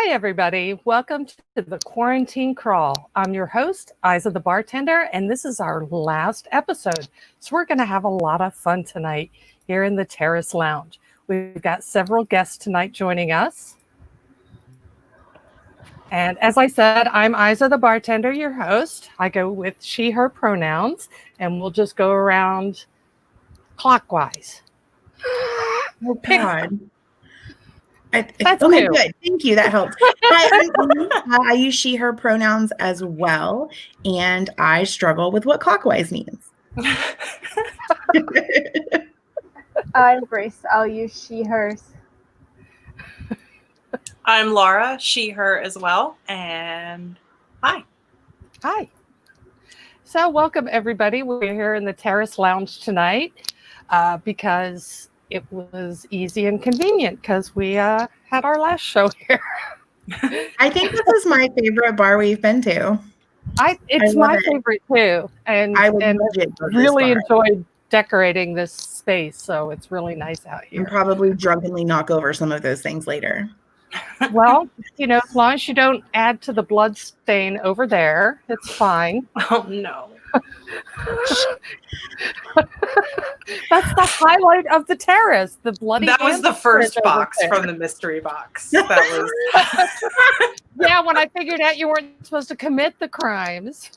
Hi, everybody. Welcome to the Quarantine Crawl. I'm your host, Isa the Bartender, and this is our last episode. So we're going to have a lot of fun tonight here in the Terrace Lounge. We've got several guests tonight joining us. And as I said, I'm Isa the Bartender, your host. I go with she, her pronouns, and we'll just go around clockwise. Oh, God. That's okay, new. good. Thank you. That helps. Hi, I'm Amy. I use she, her pronouns as well, and I struggle with what clockwise means. I'm Grace. I'll use she, hers. I'm Laura, she, her as well, and hi. Hi. So welcome, everybody. We're here in the Terrace Lounge tonight because it was easy and convenient because we had our last show here. I think this is my favorite bar we've been to. It's my favorite too, and I would really enjoyed decorating this space. So it's really nice out here. And probably drunkenly knock over some of those things later. Well, as long as you don't add to the blood stain over there, it's fine. Oh no. That's the highlight of the terrace. The bloody. That was the first box from the mystery box. That was. Yeah, when I figured out you weren't supposed to commit the crimes.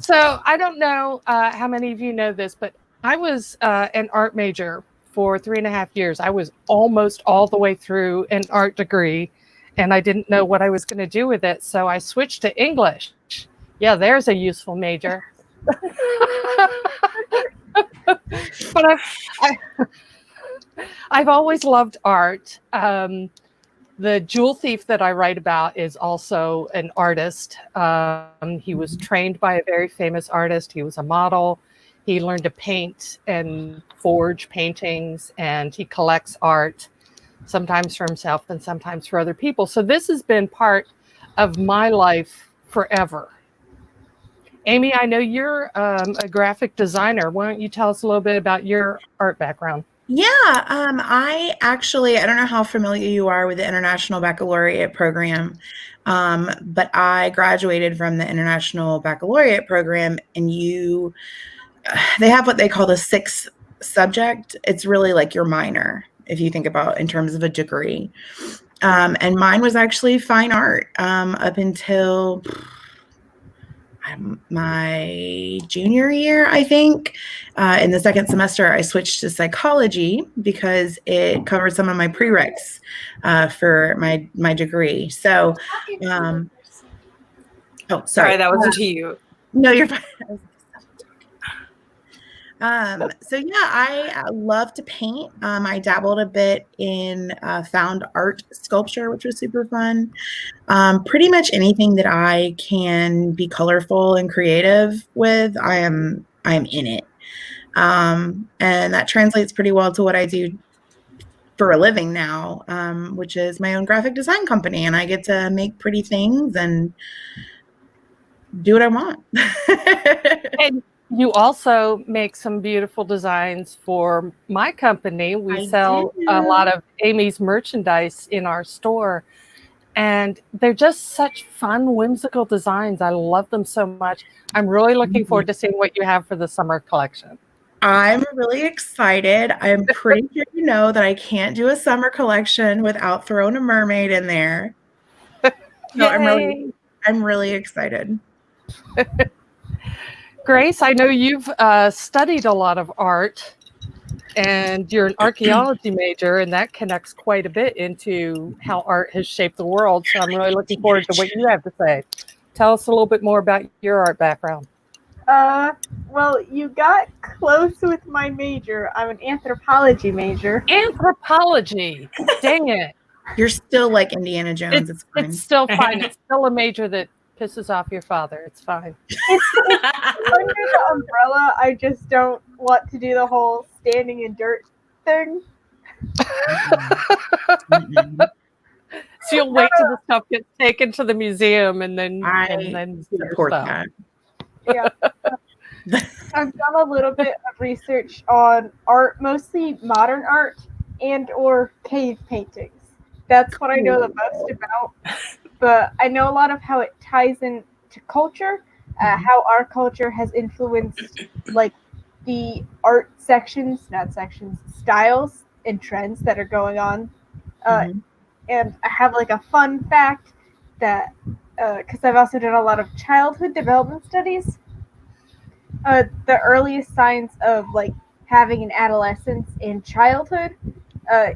So I don't know how many of you know this, but I was an art major for 3.5 years. I was almost all the way through an art degree, and I didn't know what I was going to do with it. So I switched to English. Yeah, there's a useful major. But I've always loved art. The jewel thief that I write about is also an artist. He was trained by a very famous artist. He was a model. He learned to paint and forge paintings, and he collects art, sometimes for himself and sometimes for other people. So this has been part of my life forever. Amy, I know you're a graphic designer. Why don't you tell us a little bit about your art background? Yeah, I don't know how familiar you are with the International Baccalaureate program, but I graduated from the International Baccalaureate program, and they have what they call the sixth subject. It's really like your minor, if you think about in terms of a degree. And mine was actually fine art up until my junior year, I think. In the second semester, I switched to psychology because it covered some of my prereqs for my degree. So, sorry, that wasn't to you. No, you're fine. So yeah, I love to paint. I dabbled a bit in found art sculpture, which was super fun. Pretty much anything that I can be colorful and creative with, I am in it. And that translates pretty well to what I do for a living now, which is my own graphic design company, and I get to make pretty things and do what I want. And you also make some beautiful designs for my company. We sell a lot of Amy's merchandise in our store, and they're just such fun, whimsical designs. I love them so much. I'm really looking forward to seeing what you have for the summer collection. I'm really excited. I'm pretty sure you know that I can't do a summer collection without throwing a mermaid in there. So I'm really excited. Grace, I know you've studied a lot of art, and you're an archaeology major, and that connects quite a bit into how art has shaped the world. So I'm really looking forward to what you have to say. Tell us a little bit more about your art background. Well, you got close with my major. I'm an anthropology major. Anthropology. Dang it. You're still like Indiana Jones. It's fine. It's still fine. It's still a major that pisses off your father. It's fine. It's under the umbrella. I just don't want to do the whole standing in dirt thing. So you'll wait till the stuff gets taken to the museum and then support that. Yeah. I've done a little bit of research on art, mostly modern art, and or cave paintings. That's what I know the most about. But I know a lot of how it ties in to culture, how our culture has influenced like the art sections, not sections, styles and trends that are going on. Mhm. And I have like a fun fact that because I've also done a lot of childhood development studies. The earliest signs of like having an adolescence in childhood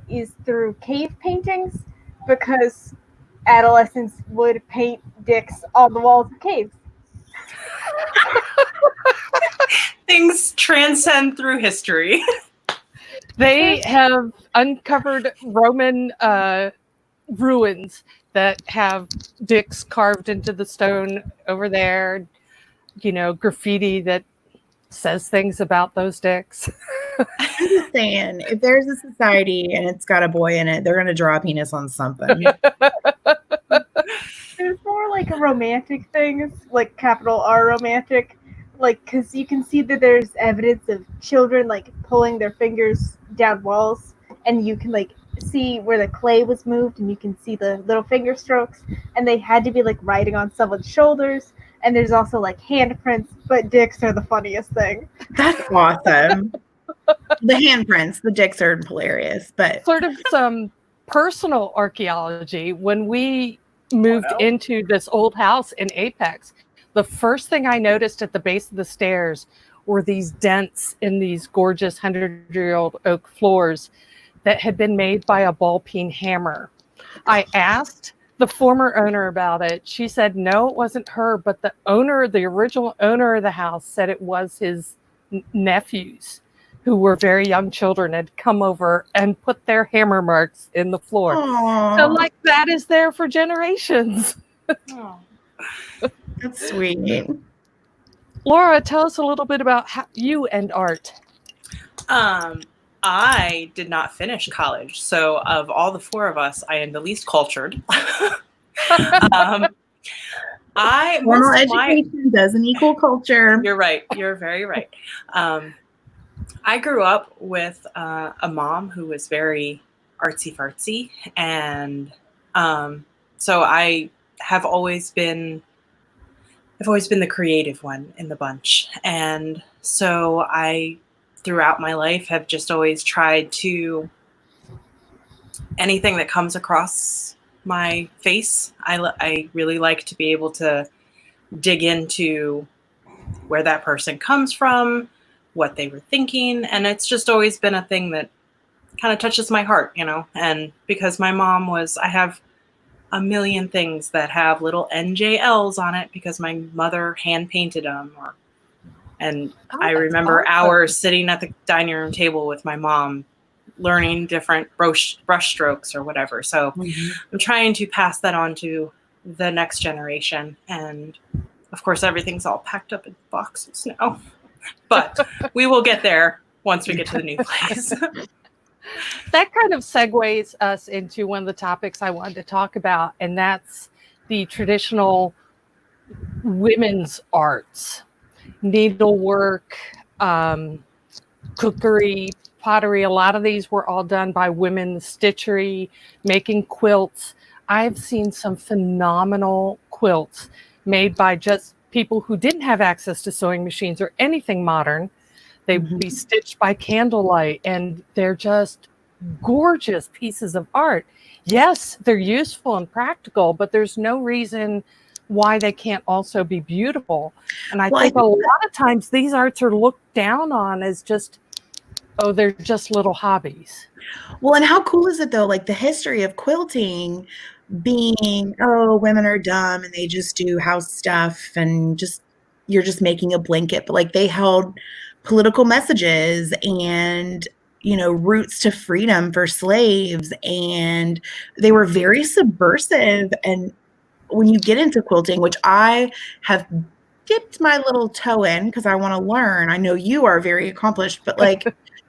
is through cave paintings because adolescents would paint dicks on the walls of caves. Things transcend through history. They have uncovered Roman ruins that have dicks carved into the stone over there, graffiti that says things about those dicks. I'm just saying, if there's a society and it's got a boy in it, they're gonna draw a penis on something. There's more like romantic things, like capital R romantic, like because you can see that there's evidence of children like pulling their fingers down walls, and you can like see where the clay was moved, and you can see the little finger strokes, and they had to be like riding on someone's shoulders. And there's also like handprints, but dicks are the funniest thing. That's awesome. The handprints, the dicks are hilarious, but Sort of some personal archaeology. When we moved into this old house in Apex, the first thing I noticed at the base of the stairs were these dents in these gorgeous 100-year-old oak floors that had been made by a ball peen hammer. I asked the former owner about it. She said, no, it wasn't her, but the original owner of the house said it was his nephews, who were very young children, had come over and put their hammer marks in the floor. Aww. So like that is there for generations. That's sweet. Laura, tell us a little bit about you and art. I did not finish college, so of all the four of us, I am the least cultured. Formal education doesn't equal culture. You're right. You're very right. I grew up with a mom who was very artsy fartsy, and so I have always been. I've always been the creative one in the bunch, and so I, throughout my life, have just always tried to. Anything that comes across my face, I really like to be able to dig into where that person comes from, what they were thinking, and it's just always been a thing that kind of touches my heart, and because my mom I have a million things that have little NJLs on it because my mother hand painted them, and I remember hours sitting at the dining room table with my mom learning different brush strokes or whatever. So I'm trying to pass that on to the next generation, and of course everything's all packed up in boxes now, but we will get there once we get to the new place. That kind of segues us into one of the topics I wanted to talk about, and that's the traditional women's arts, needlework, cookery, pottery. A lot of these were all done by women, stitchery, making quilts. I've seen some phenomenal quilts made by just people who didn't have access to sewing machines or anything modern. They would be stitched by candlelight, and they're just gorgeous pieces of art. Yes, they're useful and practical, but there's no reason why they can't also be beautiful. And I think a lot of times these arts are looked down on as just, oh, they're just little hobbies. Well, and how cool is it though? Like the history of quilting being, oh, women are dumb and they just do house stuff and you're just making a blanket, but like they held political messages and roots to freedom for slaves, and they were very subversive. And when you get into quilting, which I have dipped my little toe in because I want to learn, I know you are very accomplished, but like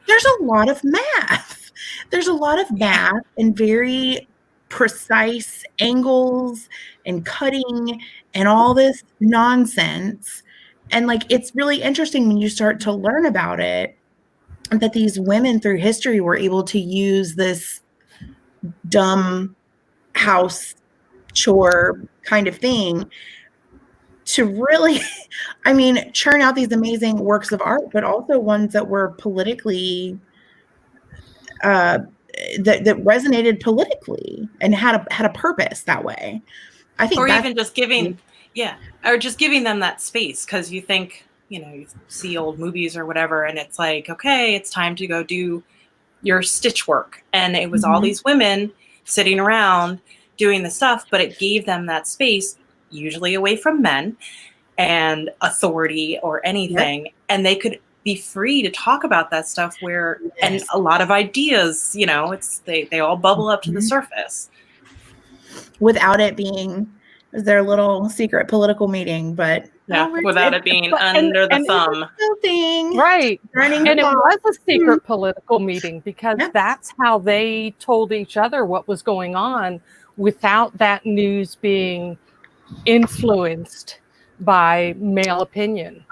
there's a lot of math. There's a lot of math and very precise angles and cutting and all this nonsense. And like, it's really interesting when you start to learn about it. that these women through history were able to use this dumb house chore kind of thing to really, I mean, churn out these amazing works of art, but also ones that were politically, that resonated politically and had a purpose that way. I think, or even just giving, or just giving them that space, because you think, you see old movies or whatever, and it's like, okay, it's time to go do your stitch work, and it was all these women sitting around doing the stuff, but it gave them that space, usually away from men and authority or anything, and they could be free to talk about that stuff and a lot of ideas, they all bubble up to the surface without it being their little secret political meeting, but without it being under the thumb. Right. And it was a secret political meeting, because that's how they told each other what was going on without that news being influenced by male opinion.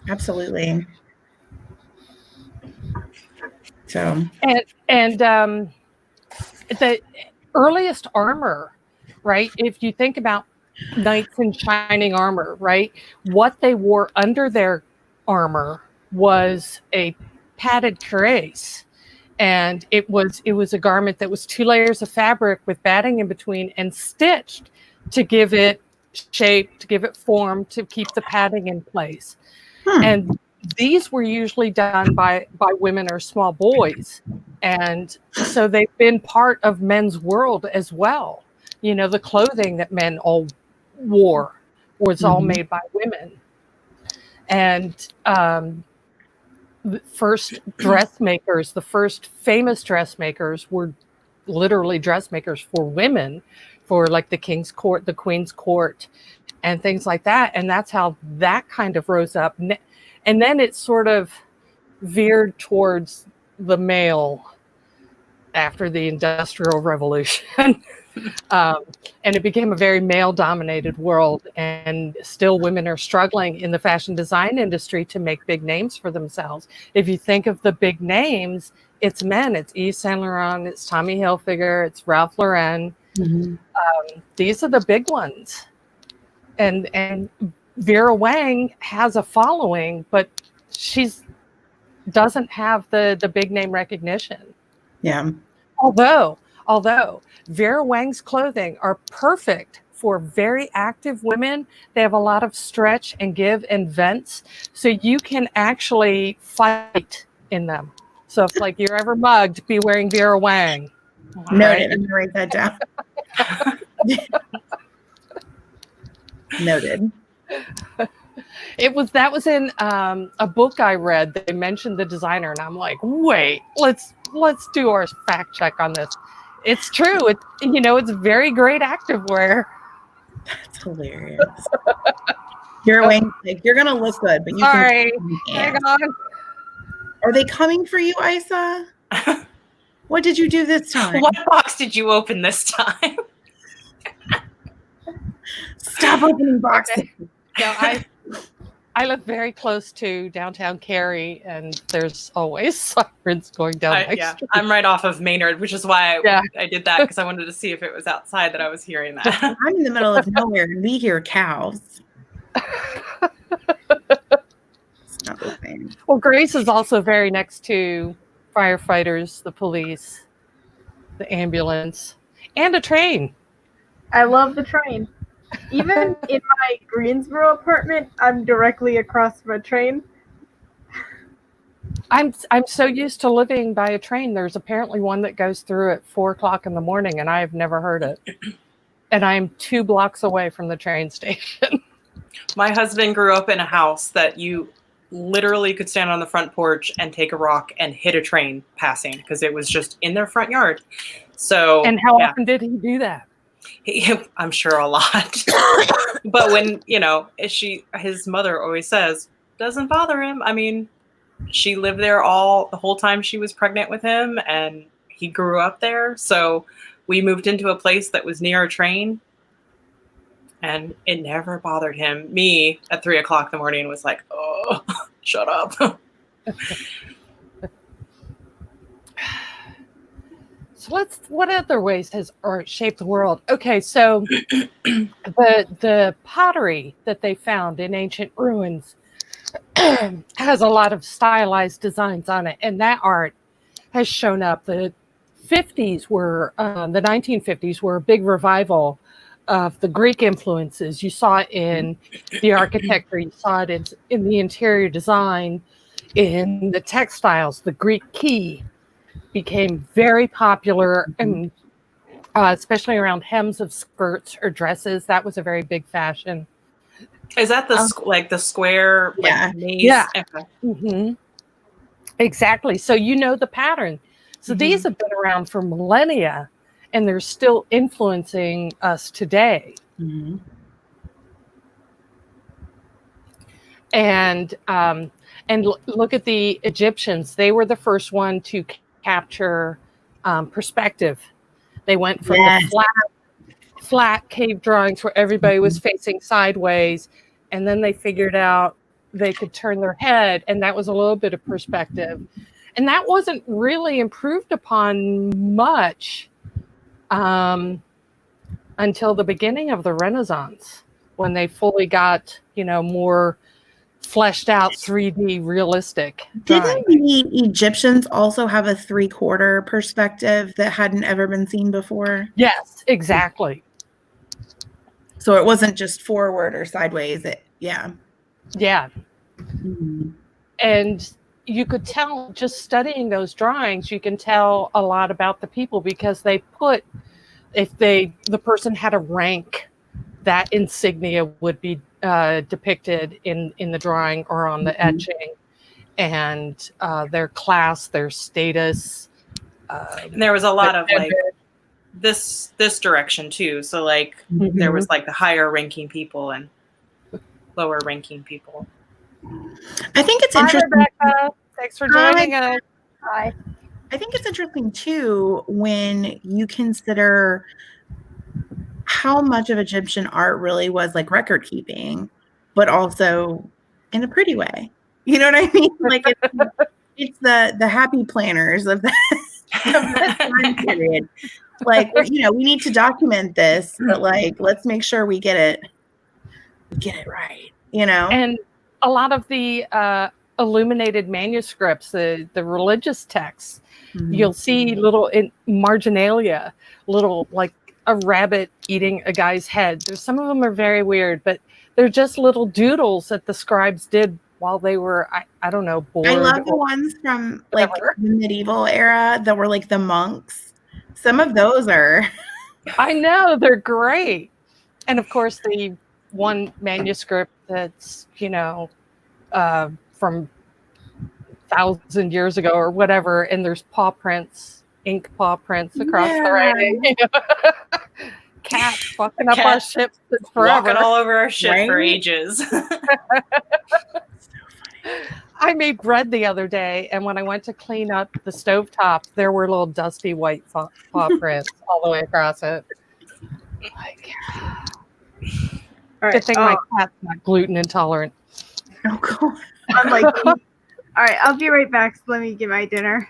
Absolutely. So, and the earliest armor, right? If you think about knights in shining armor, right? What they wore under their armor was a padded cuirass. And it was a garment that was 2 layers of fabric with batting in between and stitched to give it shape, to give it form, to keep the padding in place. And these were usually done by women or small boys. And so they've been part of men's world as well. The clothing that men all wore was all made by women. And the first dressmakers, the first famous dressmakers, were literally dressmakers for women, for like the king's court, the queen's court, and things like that. And that's how that kind of rose up. And then it sort of veered towards the male after the Industrial Revolution. And it became a very male-dominated world. And still women are struggling in the fashion design industry to make big names for themselves. If you think of the big names, it's men. It's Yves Saint Laurent, it's Tommy Hilfiger, it's Ralph Lauren. These are the big ones. And Vera Wang has a following, but she's doesn't have the big name recognition. Yeah. Although Vera Wang's clothing are perfect for very active women. They have a lot of stretch and give and vents, so you can actually fight in them. So if like you're ever mugged, be wearing Vera Wang. Noted. I'm gonna write that down. Noted. That was in a book I read. They mentioned the designer, and I'm like, wait, let's do our fact check on this. It's true. It's very great activewear. That's hilarious. You're Wayne, like, you're gonna look good, but you Sorry. Hang on. Are they coming for you, Isa? What did you do this time? What box did you open this time? Stop opening boxes. No, I live very close to downtown Cary, and there's always sirens going down my street. I'm right off of Maynard, which is why I did that, because I wanted to see if it was outside that I was hearing that. I'm in the middle of nowhere, and we hear cows. It's not the same. Well, Grace is also very next to firefighters, the police, the ambulance, and a train. I love the train. Even in my Greensboro apartment, I'm directly across from a train. I'm so used to living by a train. There's apparently one that goes through at 4:00 in the morning, and I've never heard it. And I'm 2 blocks away from the train station. My husband grew up in a house that you literally could stand on the front porch and take a rock and hit a train passing, because it was just in their front yard. So, and how often did he do that? I'm sure a lot. But when, his mother always says, doesn't bother him. I mean, she lived there the whole time she was pregnant with him, and he grew up there. So we moved into a place that was near a train, and it never bothered him. Me at 3:00 in the morning was like, oh, Shut up. So what other ways has art shaped the world? Okay, so the pottery that they found in ancient ruins has a lot of stylized designs on it, and that art has shown up. The 1950s were a big revival of the Greek influences. You saw it in the architecture, you saw it in the interior design, in the textiles. The Greek key became very popular, and especially around hems of skirts or dresses. That was a very big fashion. Is that the like the square? Yeah. Maze? Yeah. Okay. Mm-hmm. Exactly. So you know the pattern. So these have been around for millennia, and they're still influencing us today. Mhm. And look at the Egyptians. They were the first one to capture perspective. They went from the flat cave drawings where everybody was facing sideways, and then they figured out they could turn their head, and that was a little bit of perspective. And that wasn't really improved upon much until the beginning of the Renaissance, when they fully got, more fleshed out 3D realistic drawing. Didn't the Egyptians also have a 3/4 perspective that hadn't ever been seen before? Yes, exactly. So it wasn't just forward or sideways. Yeah. Mm-hmm. And you could tell, just studying those drawings, you can tell a lot about the people, because they put, the person had a rank, that insignia would be depicted in the drawing or on the etching, and their class, their status. And there was a lot of like this direction too. So like there was like the higher ranking people and lower ranking people. I think it's Hi, interesting. Rebecca. Thanks for joining us. Hi. I think it's interesting too when you consider how much of Egyptian art really was like record keeping, but also in a pretty way. You know what I mean? Like it's the happy planners of that time period. Like, we need to document this, but like, let's make sure we get it right. And a lot of the illuminated manuscripts, the religious texts, you'll see little marginalia, little like a rabbit eating a guy's head. Some of them are very weird, but they're just little doodles that the scribes did while they were, I don't know, bored. I love the ones from like the medieval era that were like the monks. Some of those are. I know, they're great. And of course, the one manuscript that's, from 1,000 years ago or whatever, and there's ink paw prints across the writing. Cats fucking up our ships forever. Walking all over our ship for ages. I made bread the other day, and when I went to clean up the stovetop, there were little dusty white paw prints all the way across it. Like, All right. good thing my cat's not gluten intolerant. Oh, God. I'm like, all right, I'll be right back. So let me get my dinner.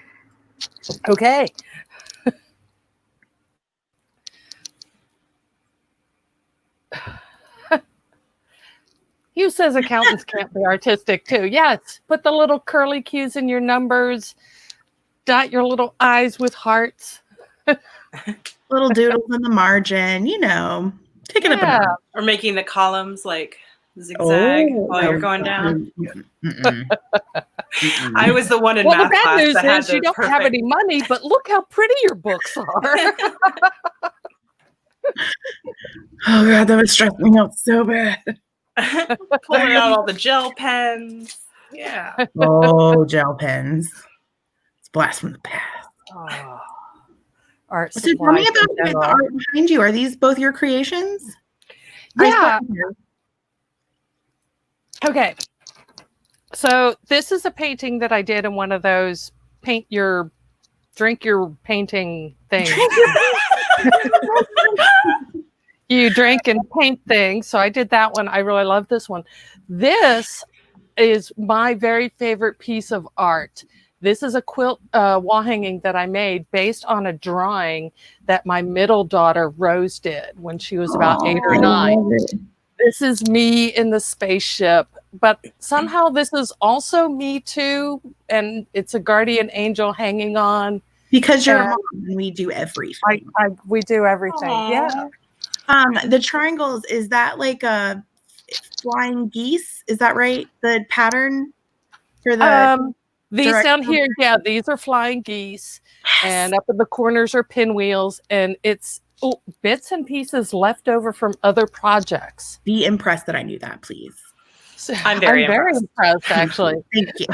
Okay. Hugh says accountants can't be artistic too. Yes, put the little curly cues in your numbers, dot your little I's with hearts. Little doodles in the margin, taking up a or making the columns like zigzag while you're going down. I was the one in math the bad class news that had is you don't have any money, but look how pretty your books are. Oh God, that would stress me out so bad. Pulling out all the gel pens. Yeah. Oh, gel pens. It's blast from the past. Oh. Art So tell me about the art behind you. Are these both your creations? Yeah. Okay. So this is a painting that I did in one of those drink your painting things. You drink and paint things. So I did that one. I really love this one. This is my very favorite piece of art. This is a quilt wall hanging that I made based on a drawing that my middle daughter Rose did when she was about 8 or I 9. love it. This is me in the spaceship, but somehow this is also me too, and it's a guardian angel hanging on. Because you're a And mom and we do everything. we do everything. Aw. Yeah. The triangles, is that like a flying geese? Is that right? The pattern for the These direct down here, yeah, these are flying geese, and up in the corners are pinwheels, and it's bits and pieces left over from other projects. be impressed that I knew that, please. So I'm very impressed, actually. Thank you.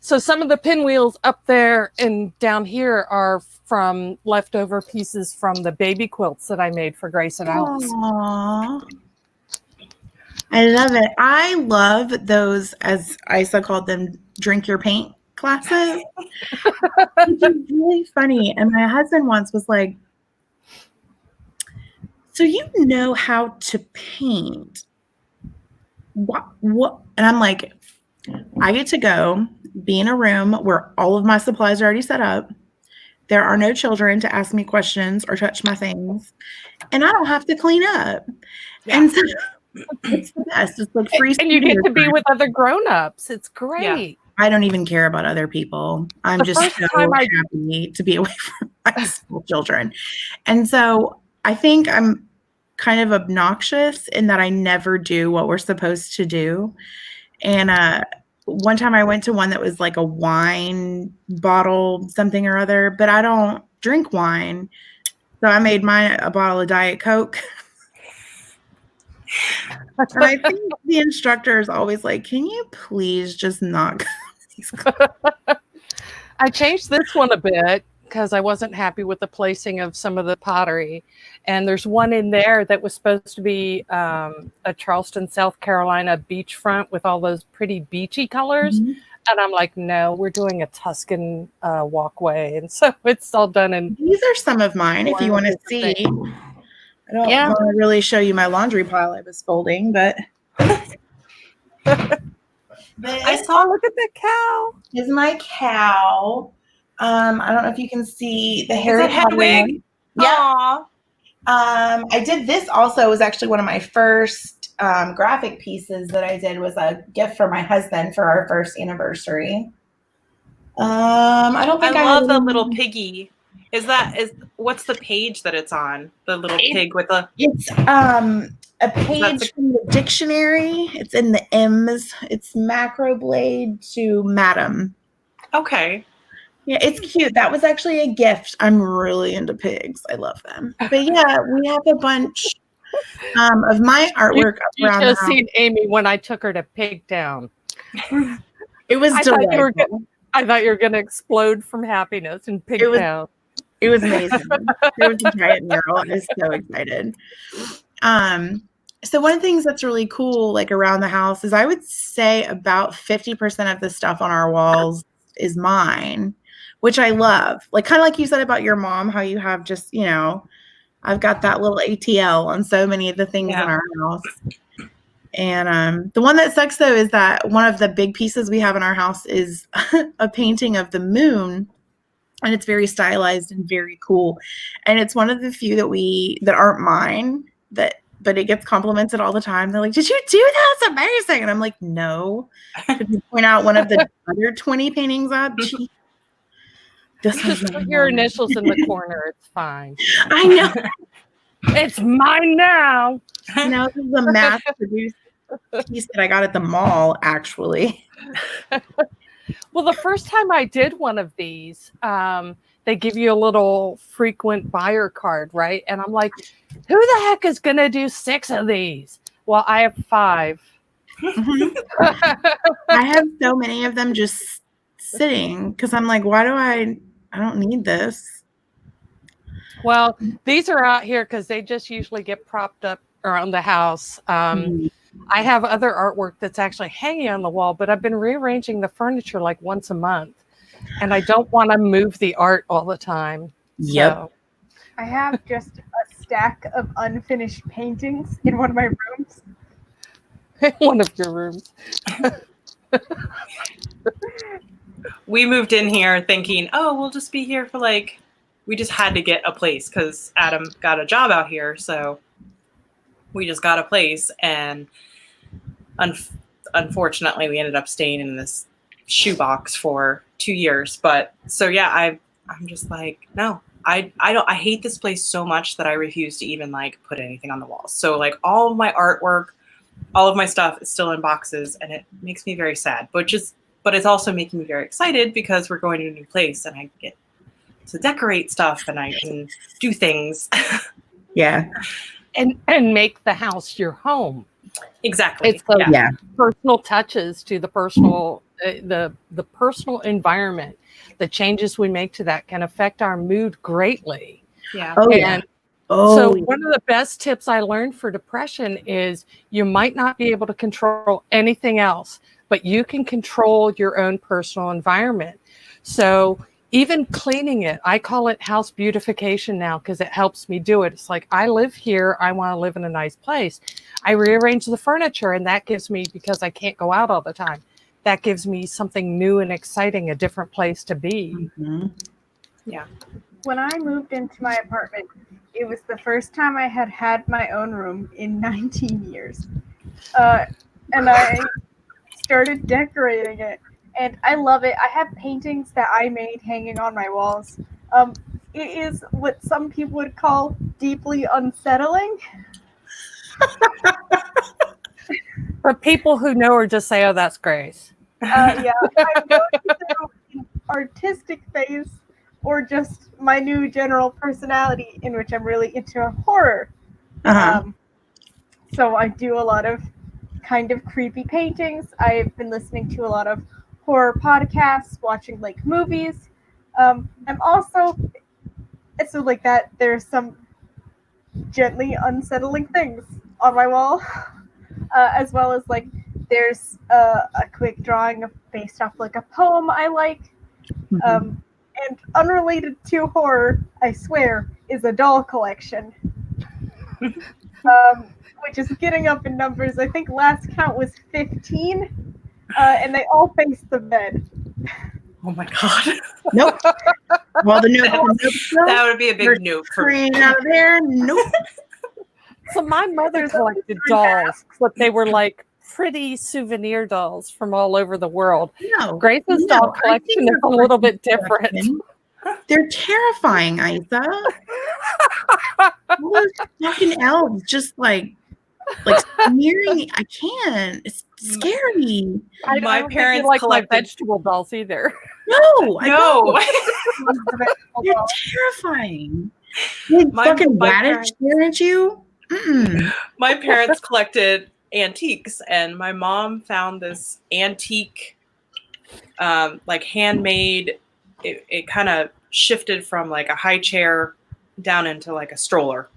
So some of the pinwheels up there and down here are from leftover pieces from the baby quilts that I made for Grace and Alice. Aww. I love it. I love those, as Isa called them, drink your paint classes. It's really funny. And my husband once was like, so you know how to paint. What? And I'm like, I get to go be in a room where all of my supplies are already set up. There are no children to ask me questions or touch my things. And I don't have to clean up. Yeah. And so it's the best. It's like free. And you get studio to be time. with other grown-ups. It's great. I don't even care about other people. I'm The just first so time happy to be away from my school children. And so I think I'm kind of obnoxious in that I never do what we're supposed to do. And one time I went to one that was like a wine bottle, something or other, but I don't drink wine. So I made mine a bottle of Diet Coke. And I think the instructor is always like, can you please just not I changed this one a bit because I wasn't happy with the placing of some of the pottery. And there's one in there that was supposed to be a Charleston, South Carolina beachfront with all those pretty beachy colors. Mhm. And I'm like, no, we're doing a Tuscan walkway. And so it's all done in. These are some of mine if you want to see. I don't Yeah. want to really show you my laundry pile I was folding, but I saw. Look at the cow. is my cow. I don't know if you can see the Harry it Potter Hedwig? one. Yeah. Aw. I did this also. It was actually one of my first graphic pieces that I did, was a gift for my husband for our first anniversary. I don't think I love the have little any- piggy. What's the page that it's on? The little pig with the. It's a page from the dictionary. It's in the M's. It's macroblade to madam. Okay. Yeah, it's cute. That was actually a gift. I'm really into pigs. I love them. But yeah, we have a bunch of my artwork You around should the have house. seen Amy when I took her to Pigtown. It was I thought delightful. you were going to explode from happiness in It was- Pigtown. It was amazing. There was a giant mural. I was so excited. So one of the things that's really cool, like around the house, is I would say about 50% of the stuff on our walls is mine, which I love. Like kind of like you said about your mom, how you have just, I've got that little ATL on so many of the things in our house. And the one that sucks though is that one of the big pieces we have in our house is a painting of the moon. And it's very stylized and very cool. And it's one of the few that aren't mine, but it gets complimented all the time. They're like, did you do that? It's amazing. And I'm like, no. Could you point out one of the other 20 paintings up? Gee, this Just one's put not your mine. initials in the corner. It's fine. I know. It's mine now. No, this is a mass produced piece that I got at the mall, actually. Well, the first time I did one of these, they give you a little frequent buyer card, right? And I'm like, who the heck is going to do 6 of these? Well, I have 5. I have so many of them just sitting because I'm like, why do I don't need this. Well, these are out here because they just usually get propped up around the house. I have other artwork that's actually hanging on the wall, but I've been rearranging the furniture like once a month. And I don't want to move the art all the time. Yep. So, I have just a stack of unfinished paintings in one of my rooms. one of your rooms. We moved in here thinking, oh, we'll just be here for like, we just had to get a place because Adam got a job out here. So we just got a place. And unfortunately, we ended up staying in this shoebox for 2 years. But so, yeah, I'm just like, no, I hate this place so much that I refuse to even like put anything on the walls. So like all of my artwork, all of my stuff is still in boxes, and it makes me very sad, but it's also making me very excited because we're going to a new place and I get to decorate stuff and I can do things. Yeah. And make the house your home. Exactly. It's the Yeah. personal touches to the personal, the personal environment. The changes we make to that can affect our mood greatly. Yeah. Oh, yeah. And Oh, so yeah. one of the best tips I learned for depression is you might not be able to control anything else, but you can control your own personal environment. So even cleaning it, I call it house beautification now because it helps me do it. It's like, I live here. I want to live in a nice place. I rearrange the furniture, and that gives me, because I can't go out all the time, that gives me something new and exciting, a different place to be. Mhm. Yeah. When I moved into my apartment, it was the first time I had had my own room in 19 years. And I started decorating it, and I love it. I have paintings that I made hanging on my walls. It is what some people would call deeply unsettling. But people who know her just say, oh, that's Grace. Yeah, I'm going through an artistic phase, or just my new general personality, in which I'm really into horror. Uh-huh. So I do a lot of kind of creepy paintings. I've been listening to a lot of horror podcasts, watching like movies. I'm also, so like that, there's some gently unsettling things on my wall, as well as like there's a quick drawing based off like a poem I like. And unrelated to horror, I swear, is a doll collection. Which is getting up in numbers. I think last count was 15, and they all face the bed. Oh my God. Nope. Well, the note That would be a big note for me. out of there. Nope. So my mother There's collected only dolls, but they were like pretty souvenir dolls from all over the world. No. Grace's No, doll I think collection is a her little bit different. collection- They're terrifying, Isa. All those fucking elves just like smearing. I can't. It's scary. I My don't parents think you like collected- my vegetable dolls either. No, I No. don't. They're terrifying. Big My- fucking my radish parents- staring at you. Mm-mm. My parents collected antiques, and my mom found this antique, like handmade. It kind of shifted from like a high chair down into like a stroller.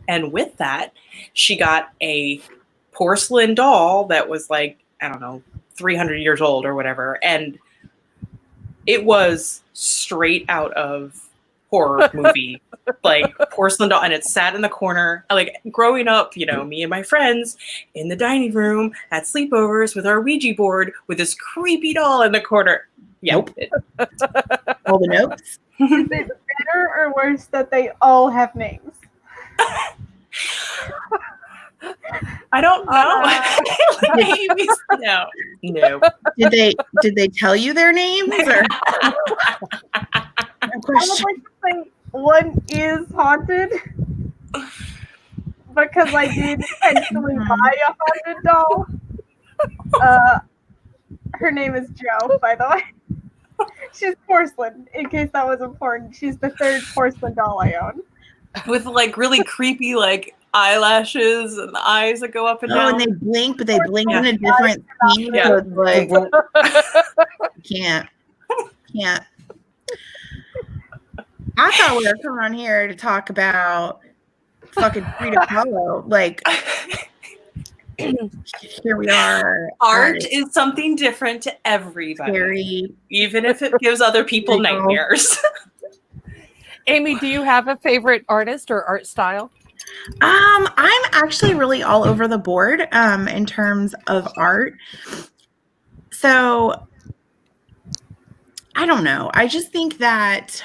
And with that, she got a porcelain doll that was like, I don't know, 300 years old or whatever. And it was straight out of horror movie, like porcelain doll. And it sat in the corner. Like growing up, you know, me and my friends in the dining room at sleepovers with our Ouija board with this creepy doll in the corner. Yeah. Nope. All the notes. Is it better or worse that they all have names? I don't know. Maybe no. No. Did they tell you their names? Or? I would like to think one is haunted, because I did intentionally buy a haunted doll. Her name is Jo, by the way. She's porcelain, in case that was important. She's the third porcelain doll I own. With like really creepy like eyelashes and the eyes that go up and Oh, down. and they blink, but they blink Yeah. in a different theme. Yeah. So it's like can't. I thought we were coming on here to talk about fucking Frida Kahlo. Like, here we are. Art is something different to everybody, Scary. even if it gives other people nightmares. Amy, do you have a favorite artist or art style? I'm actually really all over the board in terms of art. So I don't know. I just think that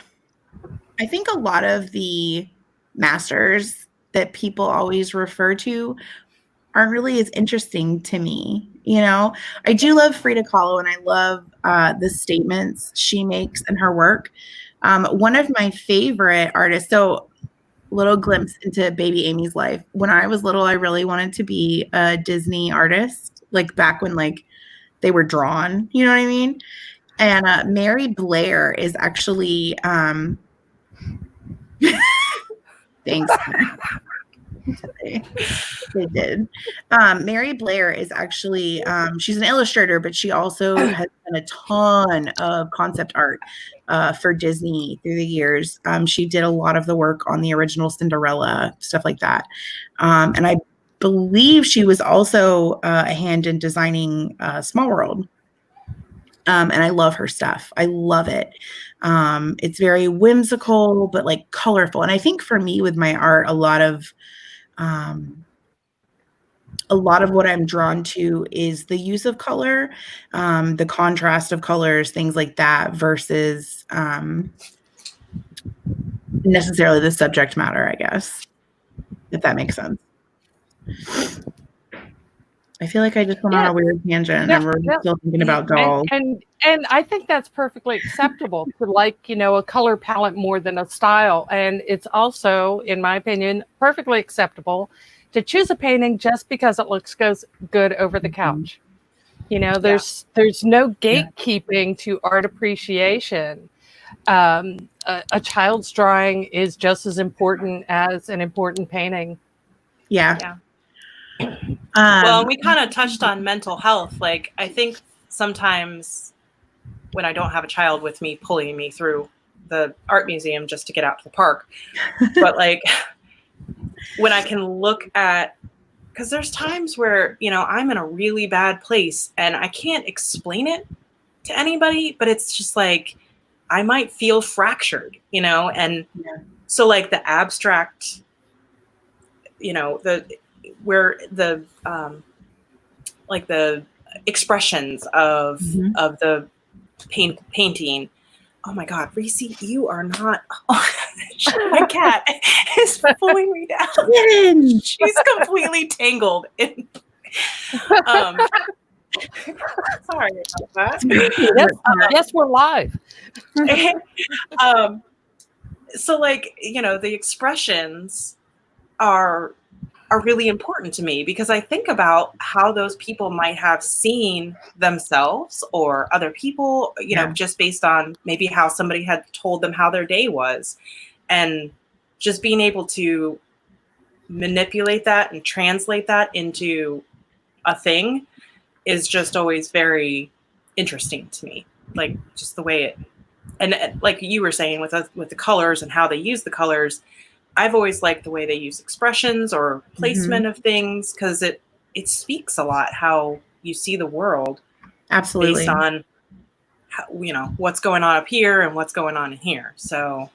I think a lot of the masters that people always refer to aren't really as interesting to me. You know, I do love Frida Kahlo and I love the statements she makes in her work. One of my favorite artists, so little glimpse into baby Amy's life. When I was little, I really wanted to be a Disney artist, like back when like they were drawn, you know what I mean? And Mary Blair is actually thanks. They did. Mary Blair is actually she's an illustrator, but she also has done a ton of concept art for Disney through the years. She did a lot of the work on the original Cinderella, stuff like that. And I believe she was also a hand in designing Small World. And I love her stuff. I love it. It's very whimsical, but like colorful. And I think for me with my art, a lot of what I'm drawn to is the use of color, the contrast of colors, things like that, versus necessarily the subject matter, I guess, if that makes sense. I feel like I just went on a weird tangent and we're still thinking about dolls. And I think that's perfectly acceptable to like, you know, a color palette more than a style. And it's also, in my opinion, perfectly acceptable to choose a painting just because it looks good over the couch. You know, there's no gatekeeping to art appreciation. A child's drawing is just as important as an important painting. Yeah. Well, we kind of touched on mental health. Like, I think sometimes when I don't have a child with me pulling me through the art museum just to get out to the park, but like when I can look at, because there's times where, you know, I'm in a really bad place and I can't explain it to anybody, but it's just like, I might feel fractured, you know? And so like the abstract, you know, where the like the expressions of the painting. Oh my God, Reese, you are not. My cat is pulling me down. She's completely tangled in. Sorry about that. Yes, we're live. So, like, you know, the expressions are really important to me because I think about how those people might have seen themselves or other people, you know, just based on maybe how somebody had told them how their day was. And just being able to manipulate that and translate that into a thing is just always very interesting to me. Like just the way it, and like you were saying with the colors and how they use the colors, I've always liked the way they use expressions or placement of things because it speaks a lot how you see the world. Absolutely. Based on how, you know, what's going on up here and what's going on in here. So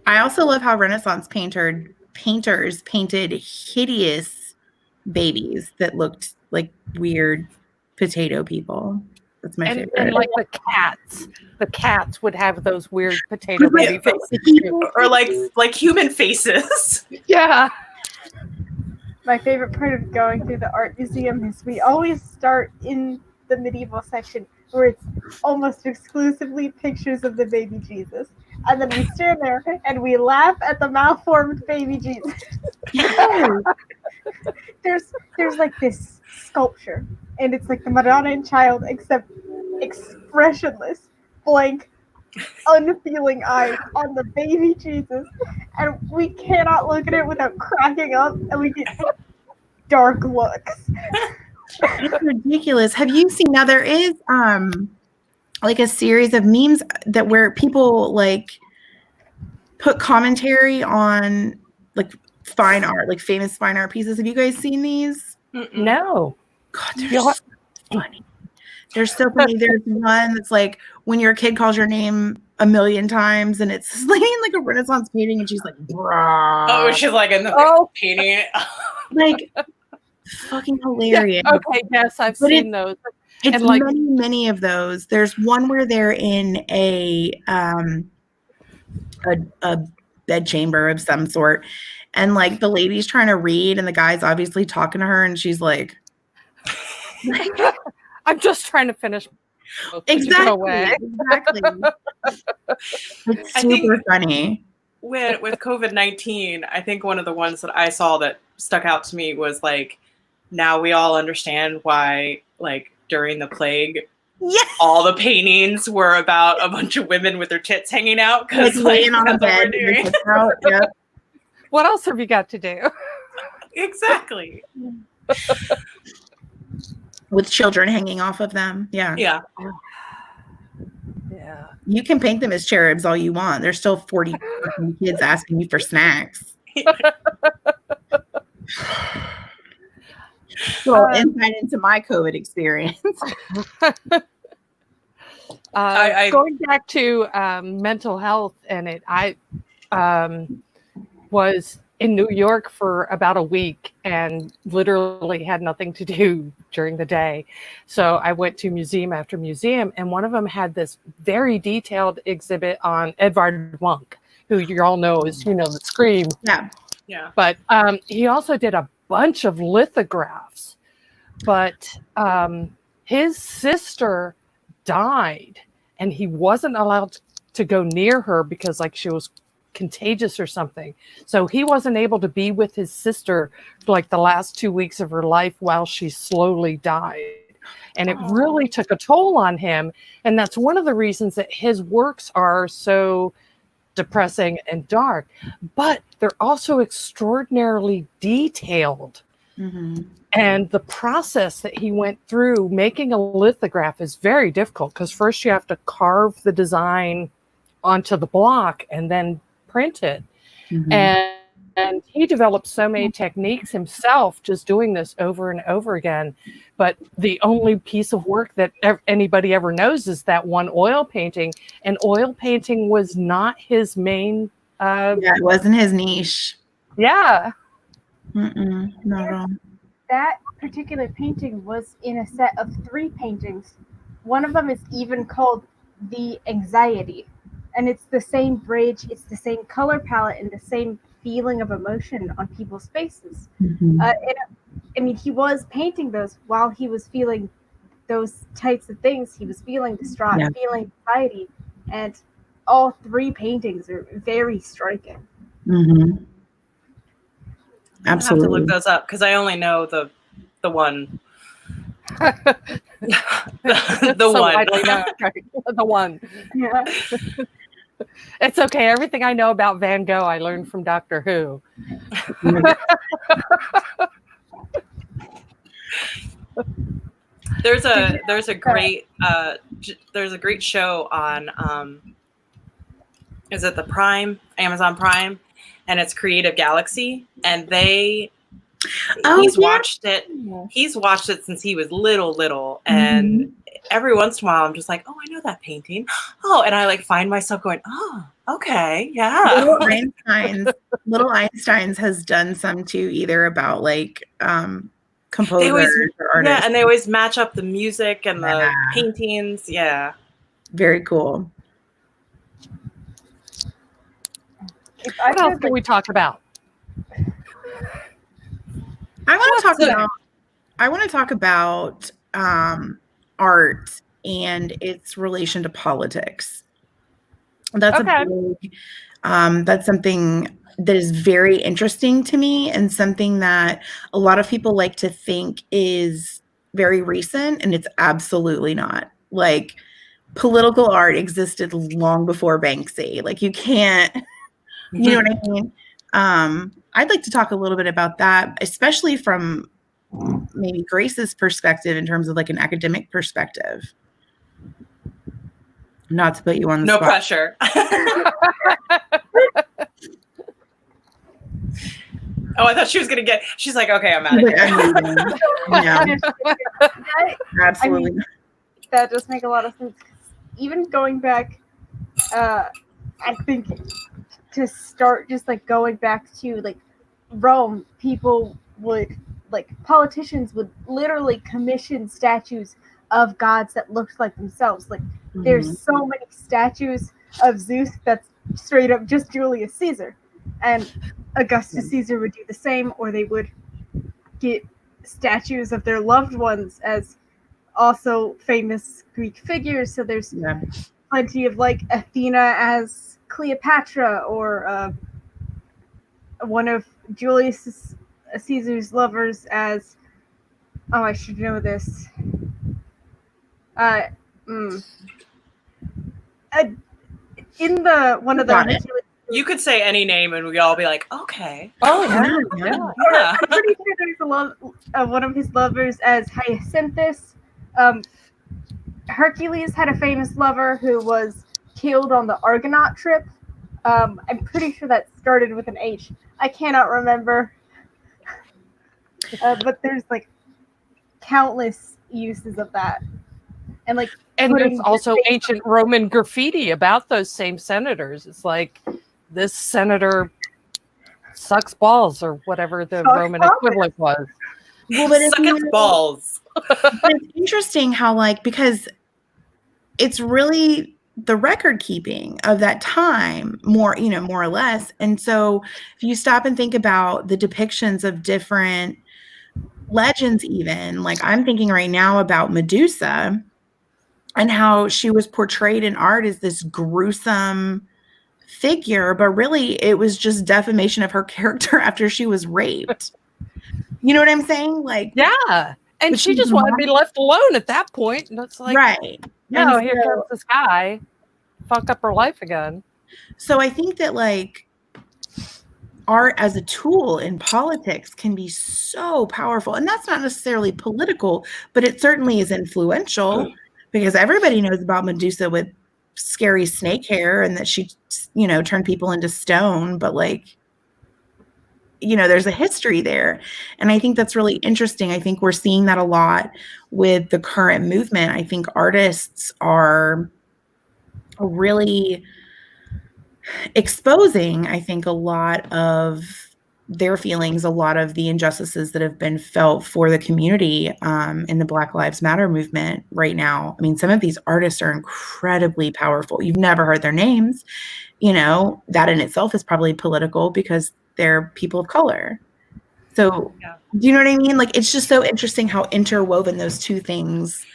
I also love how Renaissance painters painted hideous babies that looked like weird potato people. That's my favorite. And like the cats would have those weird potato baby faces. Or like human faces. Yeah. My favorite part of going through the art museum is we always start in the medieval section where it's almost exclusively pictures of the baby Jesus. And then we stand there and we laugh at the malformed baby Jesus. There's like this sculpture and it's like the Madonna and Child except expressionless, blank, unfeeling eyes on the baby Jesus, and we cannot look at it without cracking up and we get dark looks. It's ridiculous. Have you seen, now there is like a series of memes that where people like put commentary on like fine art, like famous fine art pieces. Have you guys seen these? No. God, they're so funny. They're so funny. There's one that's like when your kid calls your name a million times, and it's this lady in like a Renaissance painting, and she's like, bruh. Oh, she's like in the Oh. painting. Like fucking Yeah, hilarious. okay, yes, I've But seen those. It's And, like- many of those. There's one where they're in a bed chamber of some sort, and like the lady's trying to read, and the guy's obviously talking to her, and she's like, I'm just trying to finish. exactly. It's I super think- funny. With COVID-19, I think one of the ones that I saw that stuck out to me was like, now we all understand why, like, during the plague, Yeah. all the paintings were about a bunch of women with their tits hanging out. Like Because laying on a bed. with the tits out. Yep. What else have you got to do? Exactly. With children hanging off of them. Yeah. Yeah. Yeah. You can paint them as cherubs all you want. There's still 40 fucking kids asking you for snacks. Little insight into my COVID experience. Going back to mental health, and I was in New York for about a week and literally had nothing to do during the day. So I went to museum after museum, and one of them had this very detailed exhibit on Edvard Munch, who you all know is, the Scream. Yeah. Yeah. But he also did a bunch of lithographs. But his sister died, and he wasn't allowed to go near her because, like, she was contagious or something. So he wasn't able to be with his sister for like the last 2 weeks of her life while she slowly died. And it really took a toll on him. And that's one of the reasons that his works are so depressing and dark, but they're also extraordinarily detailed. Mm-hmm. And the process that he went through making a lithograph is very difficult, because first you have to carve the design onto the block and then print it. Mm-hmm. And he developed so many techniques himself just doing this over and over again. But the only piece of work that anybody ever knows is that one oil painting. And oil painting was not his main. Yeah, it wasn't his niche. Yeah. Not at all. That particular painting was in a set of 3 paintings. One of them is even called The Anxiety. And it's the same bridge, it's the same color palette, and the same feeling of emotion on people's faces. Mm-hmm. He was painting those while he was feeling those types of things. He was feeling distraught, Yeah. feeling anxiety, and all 3 paintings are very striking. Mm-hmm. I have to Absolutely. look those up because I only know the one. the So one. widely known, right? The one. Yeah. It's okay. Everything I know about Van Gogh, I learned from Doctor Who. There's a great show on is it the Amazon Prime, and it's Creative Galaxy, and he's watched it since he was little, and every once in a while I'm just like, oh, I know that painting, and I like find myself going, oh, okay, yeah. Little Einsteins has done some too, either about like composers or artists. Yeah, and they always match up the music and the paintings. Yeah. Very cool. What else can we talk about? I want to talk about art and its relation to politics. That's that's something that is very interesting to me, and something that a lot of people like to think is very recent, and it's absolutely not. Like, political art existed long before Banksy. Like, you can't, you know what I mean? I'd like to talk a little bit about that, especially from maybe Grace's perspective in terms of like an academic perspective. Not to put you on the No spot. pressure. Oh, I thought she was gonna get. She's like, okay, I'm out of Like, here. I'm leaving. No, That, absolutely. that does make a lot of sense. Even going back I think to start just like going back to like Rome, people would like politicians would literally commission statues of gods that looked like themselves. Like there's so many statues of Zeus that's straight up just Julius Caesar, and Augustus Caesar would do the same, or they would get statues of their loved ones as also famous Greek figures. So there's plenty of like Athena as Cleopatra, or one of Julius Caesar's lovers as, oh, I should know this. In the one of the you could say any name and we'd all be like, okay. Oh yeah. Yeah. I'm pretty sure there's one of his lovers as Hyacinthus. Hercules had a famous lover who was killed on the Argonaut trip. I'm pretty sure that started with an H. I cannot remember. But there's like countless uses of that. And like, and there's also ancient Roman graffiti about those same senators. It's like, this senator sucks balls, or whatever the Roman equivalent was. Well, but Suck its balls. But it's interesting how, like, because it's really the record keeping of that time, more or less. And so if you stop and think about the depictions of different legends, even like I'm thinking right now about Medusa and how she was portrayed in art as this gruesome figure, but really it was just defamation of her character after she was raped. You know what I'm saying? Like, yeah. And she just wanted to be left alone at that point. And it's like, right. No, here comes this guy, fuck up her life again. So I think that like art as a tool in politics can be so powerful. And that's not necessarily political, but it certainly is influential, because everybody knows about Medusa with scary snake hair and that she, turned people into stone. But like, there's a history there. And I think that's really interesting. I think we're seeing that a lot with the current movement. I think artists are really exposing, I think, a lot of their feelings, a lot of the injustices that have been felt for the community in the Black Lives Matter movement right now. I mean, some of these artists are incredibly powerful. You've never heard their names. That in itself is probably political because they're people of color. So do you know what I mean? Like, it's just so interesting how interwoven those two things,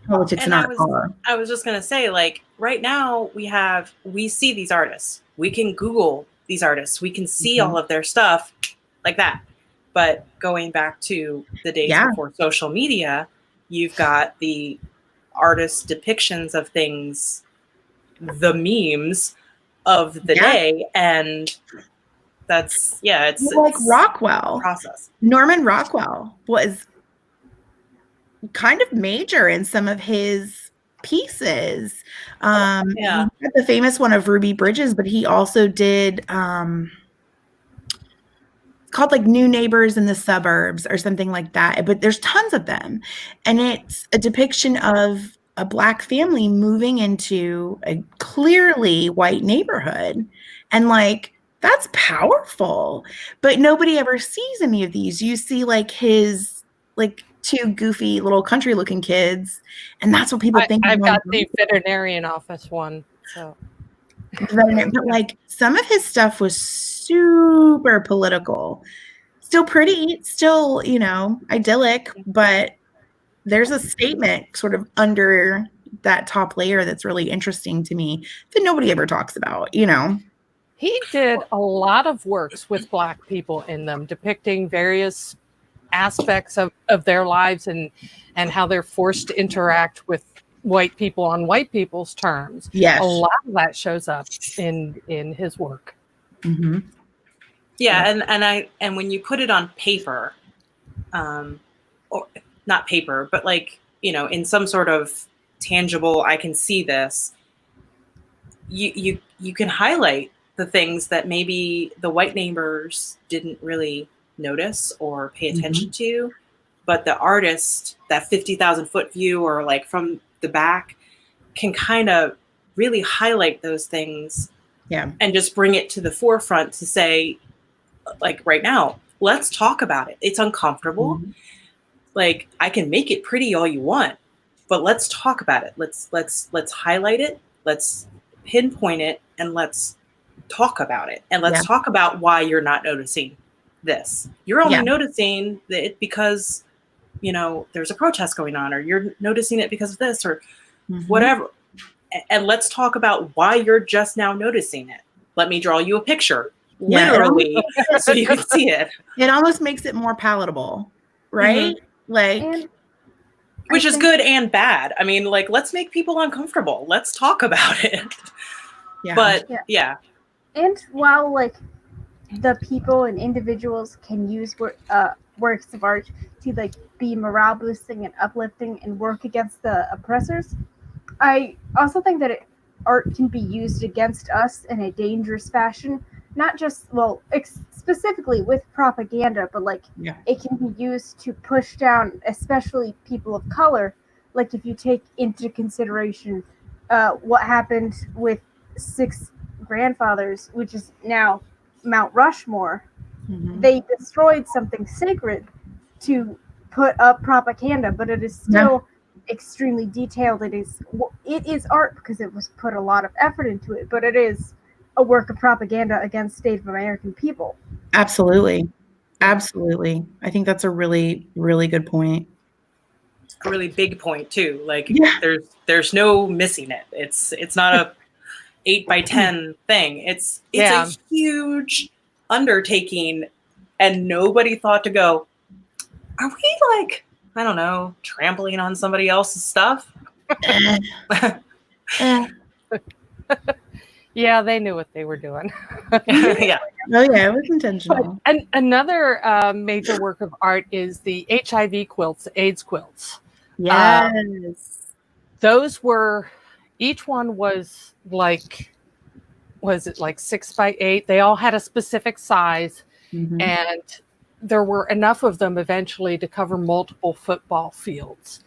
politics and art, are. I was just going to say, like, right now we see these artists. We can Google these artists. We can see all of their stuff like that. But going back to the days before social media, you've got the artist depictions of things, the memes of the day. And that's, it's like Rockwell. Process. Norman Rockwell was kind of major in some of his pieces. He had the famous one of Ruby Bridges, but he also did called like New Neighbors in the Suburbs or something like that. But there's tons of them. And it's a depiction of a Black family moving into a clearly white neighborhood. And like, that's powerful. But nobody ever sees any of these. You see like his like two goofy little country looking kids, and that's what people think. I've got the veterinarian office one. So but like some of his stuff was super political, still pretty, still, idyllic, but there's a statement sort of under that top layer that's really interesting to me that nobody ever talks about. He did a lot of works with Black people in them, depicting various aspects of their lives and how they're forced to interact with white people on white people's terms. Yes. A lot of that shows up in his work. Mm-hmm. And when you put it on paper, or not paper, but like, in some sort of tangible, I can see this, you can highlight the things that maybe the white neighbors didn't really notice or pay attention to, but the artist, that 50,000 foot view or like from the back, can kind of really highlight those things Yeah. and just bring it to the forefront to say, like right now, let's talk about it. It's uncomfortable. Mhm. Like I can make it pretty all you want, but let's talk about it. Let's highlight it. Let's pinpoint it and let's talk about it. And let's Yeah. talk about why you're not noticing this. You're only Yeah. noticing it because, you know, there's a protest going on, or you're noticing it because of this or Mhm. whatever. And let's talk about why you're just now noticing it. Let me draw you a picture, Yeah, literally, so you can see it. It almost makes it more palatable, right? Like, And Which I is think- good and bad. I mean, like, let's make people uncomfortable. Let's talk about it. yeah. But Yeah. yeah, And while like the people and individuals can use works of art to like be morale boosting and uplifting and work against the oppressors, I also think that art can be used against us in a dangerous fashion. Not just specifically with propaganda, but like Yeah. it can be used to push down, especially people of color. Like if you take into consideration what happened with Six Grandfathers, which is now Mount Rushmore, Mhm. they destroyed something sacred to put up propaganda, but it is still extremely detailed. It is art because it was put a lot of effort into it, but it is a work of propaganda against Native American people. Absolutely. Absolutely. I think that's a really, really good point. a really big point too. Like Yeah. there's no missing it. It's not a 8x10 thing. It's Yeah. a huge undertaking, and nobody thought to go, are we like, I don't know, trampling on somebody else's stuff? Eh, eh. Yeah, they knew what they were doing. Yeah. Oh yeah, it was intentional. And another major work of art is the HIV quilts, the AIDS quilts. Yes. Those were, each one was it like 6x8? They all had a specific size, Mhm. and there were enough of them eventually to cover multiple football fields.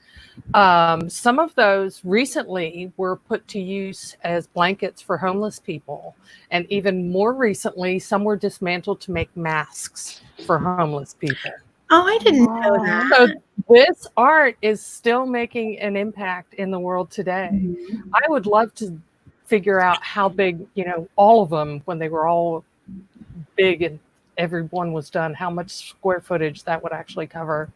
Some of those recently were put to use as blankets for homeless people. And even more recently, some were dismantled to make masks for homeless people. Oh, I didn't know that. So this art is still making an impact in the world today. Mhm. I would love to figure out how big, all of them, when they were all big and everyone was done, how much square footage that would actually cover.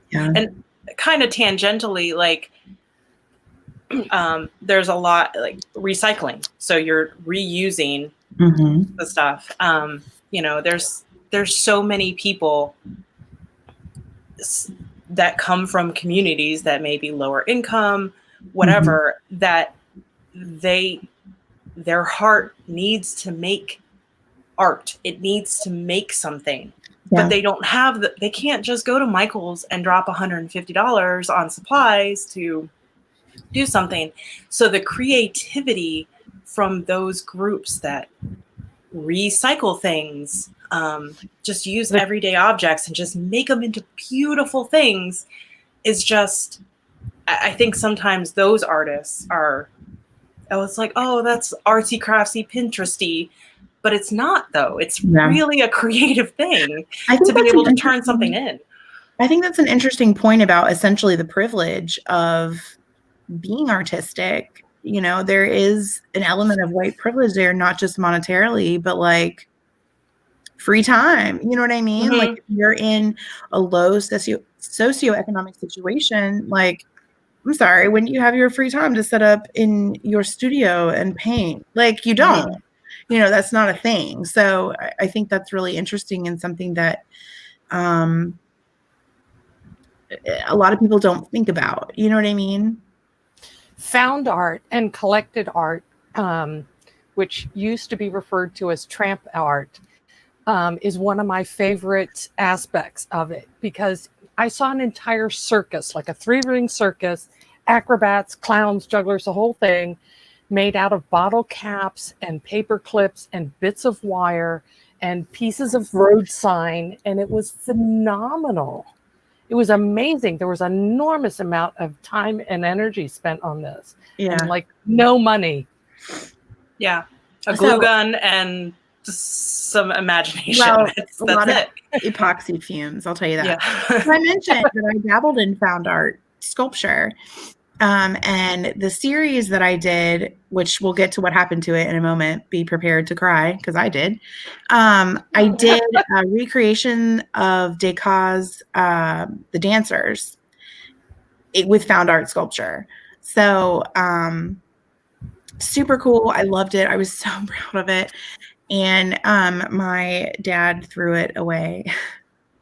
Yeah. And kind of tangentially, like there's a lot like recycling. So you're reusing Mhm. the stuff. There's so many people that come from communities that may be lower income, whatever, that their heart needs to make art. It needs to make something. Yeah. But they don't have they can't just go to Michael's and drop $150 on supplies to do something. So the creativity from those groups that recycle things, just use everyday objects and just make them into beautiful things is just, I think sometimes those artists are, it's like, oh, that's artsy, craftsy, Pinteresty. But it's not, though. It's really a creative thing to be able to turn something in. I think that's an interesting point about essentially the privilege of being artistic. There is an element of white privilege there, not just monetarily, but like free time. You know what I mean? Mhm. Like if you're in a low socioeconomic situation, like, I'm sorry, when you have your free time to set up in your studio and paint, like you don't. That's not a thing. So I think that's really interesting and something that a lot of people don't think about. You know what I mean? Found art and collected art, which used to be referred to as tramp art, is one of my favorite aspects of it, because I saw an entire circus, like a 3-ring circus, acrobats, clowns, jugglers, the whole thing, made out of bottle caps and paper clips and bits of wire and pieces of road sign, and it was phenomenal. It was amazing. There was an enormous amount of time and energy spent on this, Yeah. and like no money. Yeah. A So- glue gun and just some imagination. Well, that's a lot of it. epoxy fumes, I'll tell you that. Yeah. So I mentioned that I dabbled in found art sculpture. And the series that I did, which we'll get to what happened to it in a moment, be prepared to cry because I did. I did a recreation of Descartes' The Dancers with found art sculpture. So super cool. I loved it. I was so proud of it. And my dad threw it away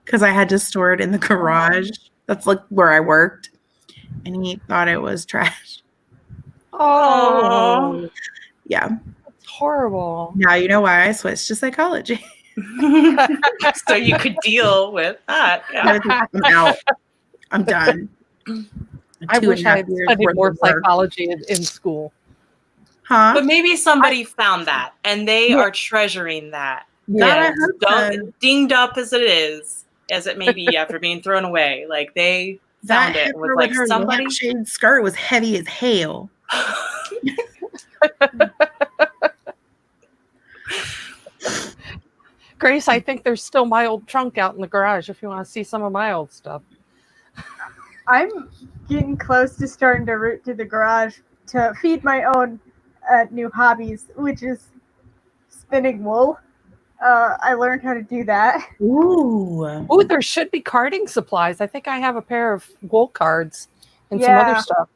because I had to store it in the garage. That's like where I worked. And he thought it was trash. Oh, Yeah. it's horrible. Now you know why I switched to psychology. So you could deal with that. I Yeah. was like, I'm out. I'm done. I 2.5 wish I had years studied worth more of work. psychology in school. Huh? But maybe somebody found that and they Yeah. are treasuring that. God, I And hope so. dinged up as it may be after being thrown away. Like they That found it. heifer Was with like her somebody. lampshade skirt was heavy as hell. Grace, I think there's still my old trunk out in the garage if you want to see some of my old stuff. I'm getting close to starting to root to the garage to feed my own new hobbies, which is spinning wool. I learned how to do that. Ooh. Oh, there should be carding supplies. I think I have a pair of wool cards and some Yeah. other stuff.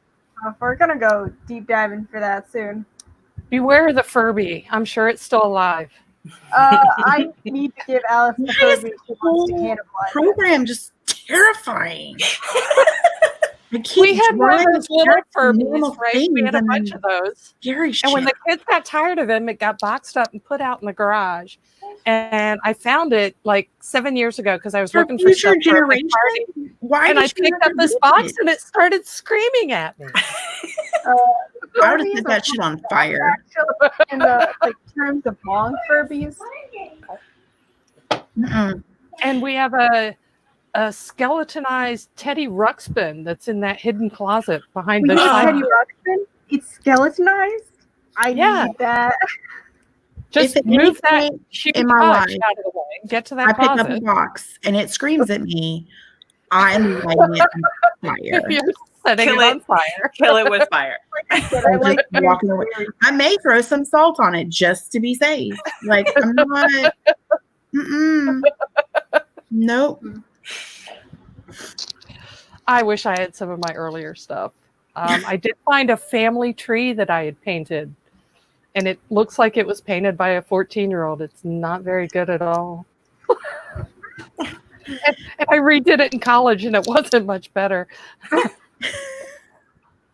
We're gonna go deep diving for that soon. Beware the Furby. I'm sure it's still alive. I need to give Alice the Why is Furby. the She wants to whole cannibalize it. program just terrifying. I keep We had one of trying those to little check normal Furbies, right? We things had a and bunch then of those. scary And when shit. the kids got tired of him, it got boxed up and put out in the garage. And I found it like 7 years ago because I was For looking for future stuff for a big generation? party. Why And I did you picked up never this do box it? and it started screaming at me. I would have Furbies set are that shit on fire. actually in the terms of long Furbies. Mm-mm. And we have a skeletonized Teddy Ruxpin that's in that hidden closet behind We the use side. Teddy Ruxpin. It's skeletonized. I Yeah. need that. Just If move that anything huge in my hutch life, out of the way and get to that I pick up a closet. box and it screams at me. I'm lighting it on fire. You're setting Kill it it. on fire. Kill it with fire. Like I said, I I'm like just walking away. I may throw some salt on it just to be safe. Like I'm not. Mm-mm. Nope. I wish I had some of my earlier stuff. I did find a family tree that I had painted, and it looks like it was painted by a 14-year-old. It's not very good at all. and I redid it in college, and it wasn't much better.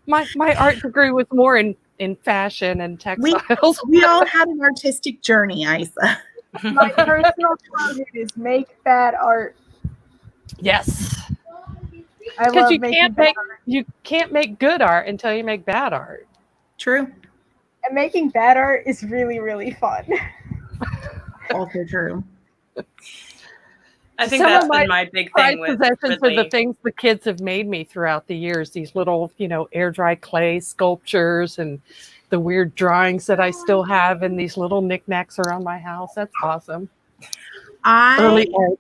my art degree was more in fashion and textiles. We all had an artistic journey, Isa. My personal slogan is make bad art. Yes, I because love you making can't bad make art. you can't make good art until you make bad art. True. And making bad art is really, really fun. Also true. I think Some that's of been my big thing Prized with possessions are the Ridley. things the kids have made me throughout the years. These little, air dry clay sculptures and the weird drawings that I still have, and these little knickknacks around my house. That's awesome. I Early art.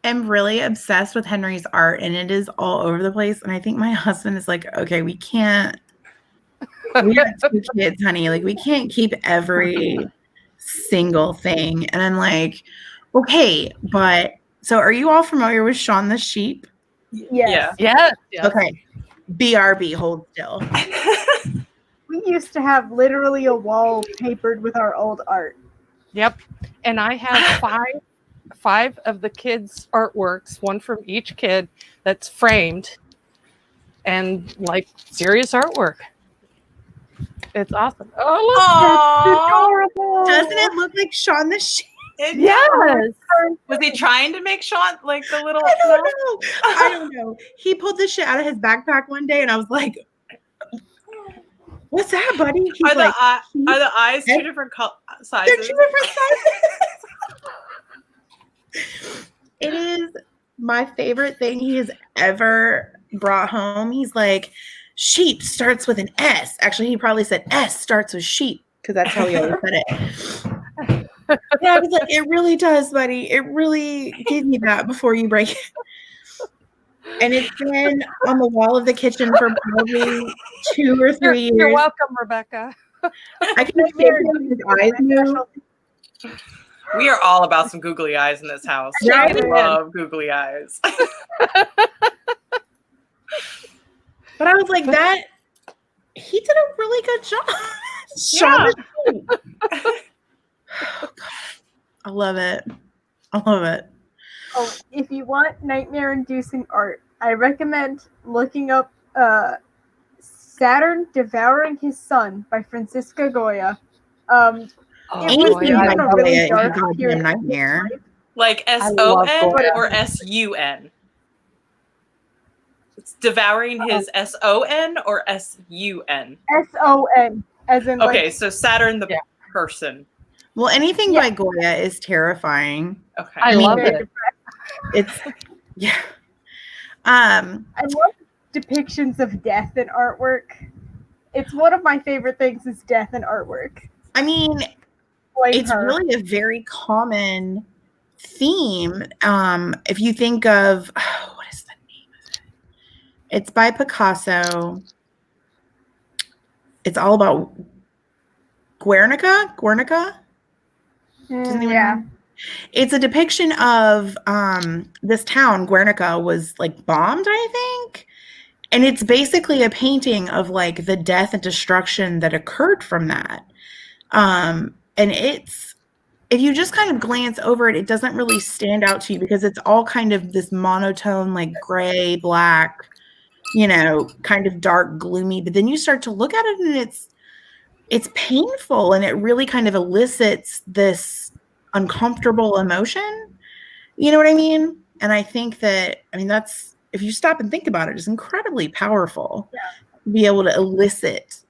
am really obsessed with Henry's art, and it is all over the place. And I think my husband is like, okay, we can't. We have 2 kids, honey. Like we can't keep every single thing. And I'm like, okay, but so are you all familiar with Shaun the Sheep? Yes. Yes. Okay. BRB, hold still. We used to have literally a wall papered with our old art. Yep. And I have five of the kids' artworks, one from each kid, that's framed and like serious artwork. It's awesome. Oh, look. Aww. Doesn't it look like Shaun the Sheep? Yes. Was he trying to make Sean like the little? I don't know. I don't know. He pulled this shit out of his backpack one day, and I was like, "What's that, buddy?" He's Are like, the eyes two different "They're sizes? 2 different sizes." It is my favorite thing he has ever brought home. He's like, sheep starts with an S. Actually, he probably said S starts with sheep because that's how he always said it. Yeah, I was like, it really does, buddy. It really give me that before you break it. And it's been on the wall of the kitchen for probably 2 or 3 years. You're welcome, Rebecca. I can see his eyes move. We are all about some googly eyes in this house. Right? I love googly eyes. But I was like, that he did a really good job. Shaun the Sheep. Oh, God. I love it. I love it. Oh, if you want nightmare-inducing art, I recommend looking up Saturn Devouring His Son by Francisco Goya. Anything I like a really Goya is a dark goddamn period. nightmare. Like love SON Goya. or SUN? It's devouring his SON or SUN? SON, as in Okay, like, so Saturn the Yeah. person. Well, anything Yeah. by Goya is terrifying. Okay. I mean, love it. It's yeah. I love depictions of death in artwork. It's one of my favorite things is death in artwork. I mean, Blame it's her. really a very common theme. If you think of what is the name of it? It's by Picasso. It's all about Guernica. Does anyone Yeah. know? It's a depiction of this town, Guernica, was like bombed, I think. And it's basically a painting of like the death and destruction that occurred from that. And it's, if you just kind of glance over it, it doesn't really stand out to you because it's all kind of this monotone, like gray, black, kind of dark, gloomy. But then you start to look at it and it's painful and it really kind of elicits this uncomfortable emotion. You know what I mean? And I think that, that's, if you stop and think about it, it's incredibly powerful to be able to elicit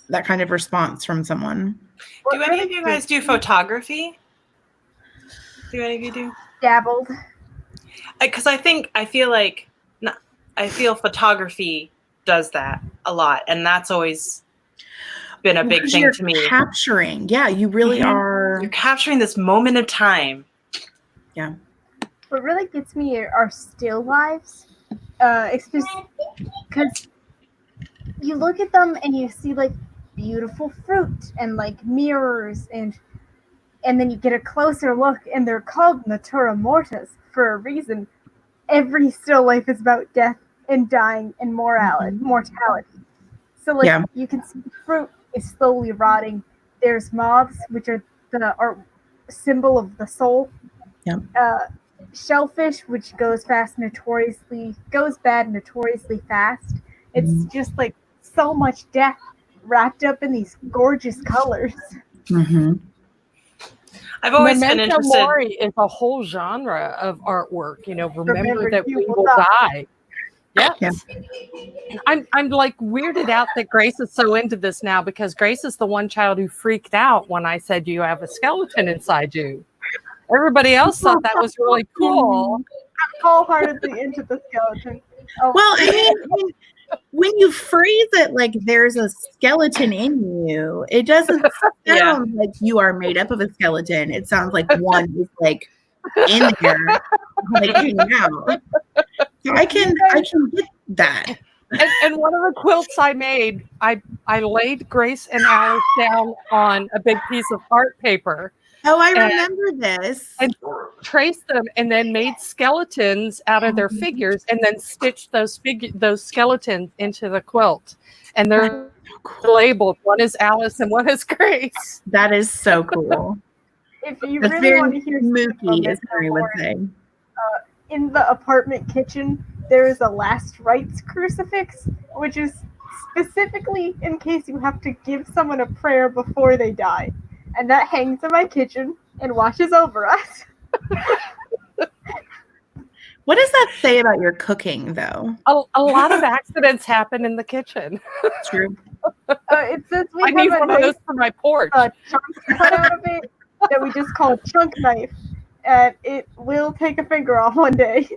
that kind of response from someone. Do any of you guys do photography? Do any of you do? Dabbled. Because I feel photography does that a lot, and that's always been a big thing to me. Capturing, yeah, you really are. You're capturing this moment of time. Yeah. What really gets me are still lives, because you look at them and you see like beautiful fruit and like mirrors and then you get a closer look and they're called natura mortis for a reason. Every still life is about death and dying and mortality. So like you can see the fruit is slowly rotting. There's moths, which are the symbol of the soul. Yep. Shellfish, which goes bad notoriously fast. It's just like so much death wrapped up in these gorgeous colors. Mm-hmm. I've always been Memento interested. Mori is a whole genre of artwork. Remember that you we will will die. Yes. Yeah. I'm like weirded out that Grace is so into this now because Grace is the one child who freaked out when I said you have a skeleton inside you. Everybody else thought that was really cool. I'm wholeheartedly into the skeleton. Oh, Well, when you phrase it like there's a skeleton in you, it doesn't sound like you are made up of a skeleton. It sounds like one is like in there, like hanging out. So I can get that. And one of the quilts I made, I laid Grace and Alice down on a big piece of art paper. Oh, I remember this. And traced them and then made skeletons out of their figures and then stitched those skeletons into the quilt. And they're labeled. One is Alice and one is Grace. That is so cool. if you That's really very want to hear mooky, as something Mary would say. in the apartment kitchen, there is a last rites crucifix, which is specifically in case you have to give someone a prayer before they die. And that hangs in my kitchen and watches over us. What does that say about your cooking, though? A lot of accidents happen in the kitchen. True. It says we I have need a one of those for my porch. chunk cut out of it that we just call a chunk knife, and it will take a finger off one day.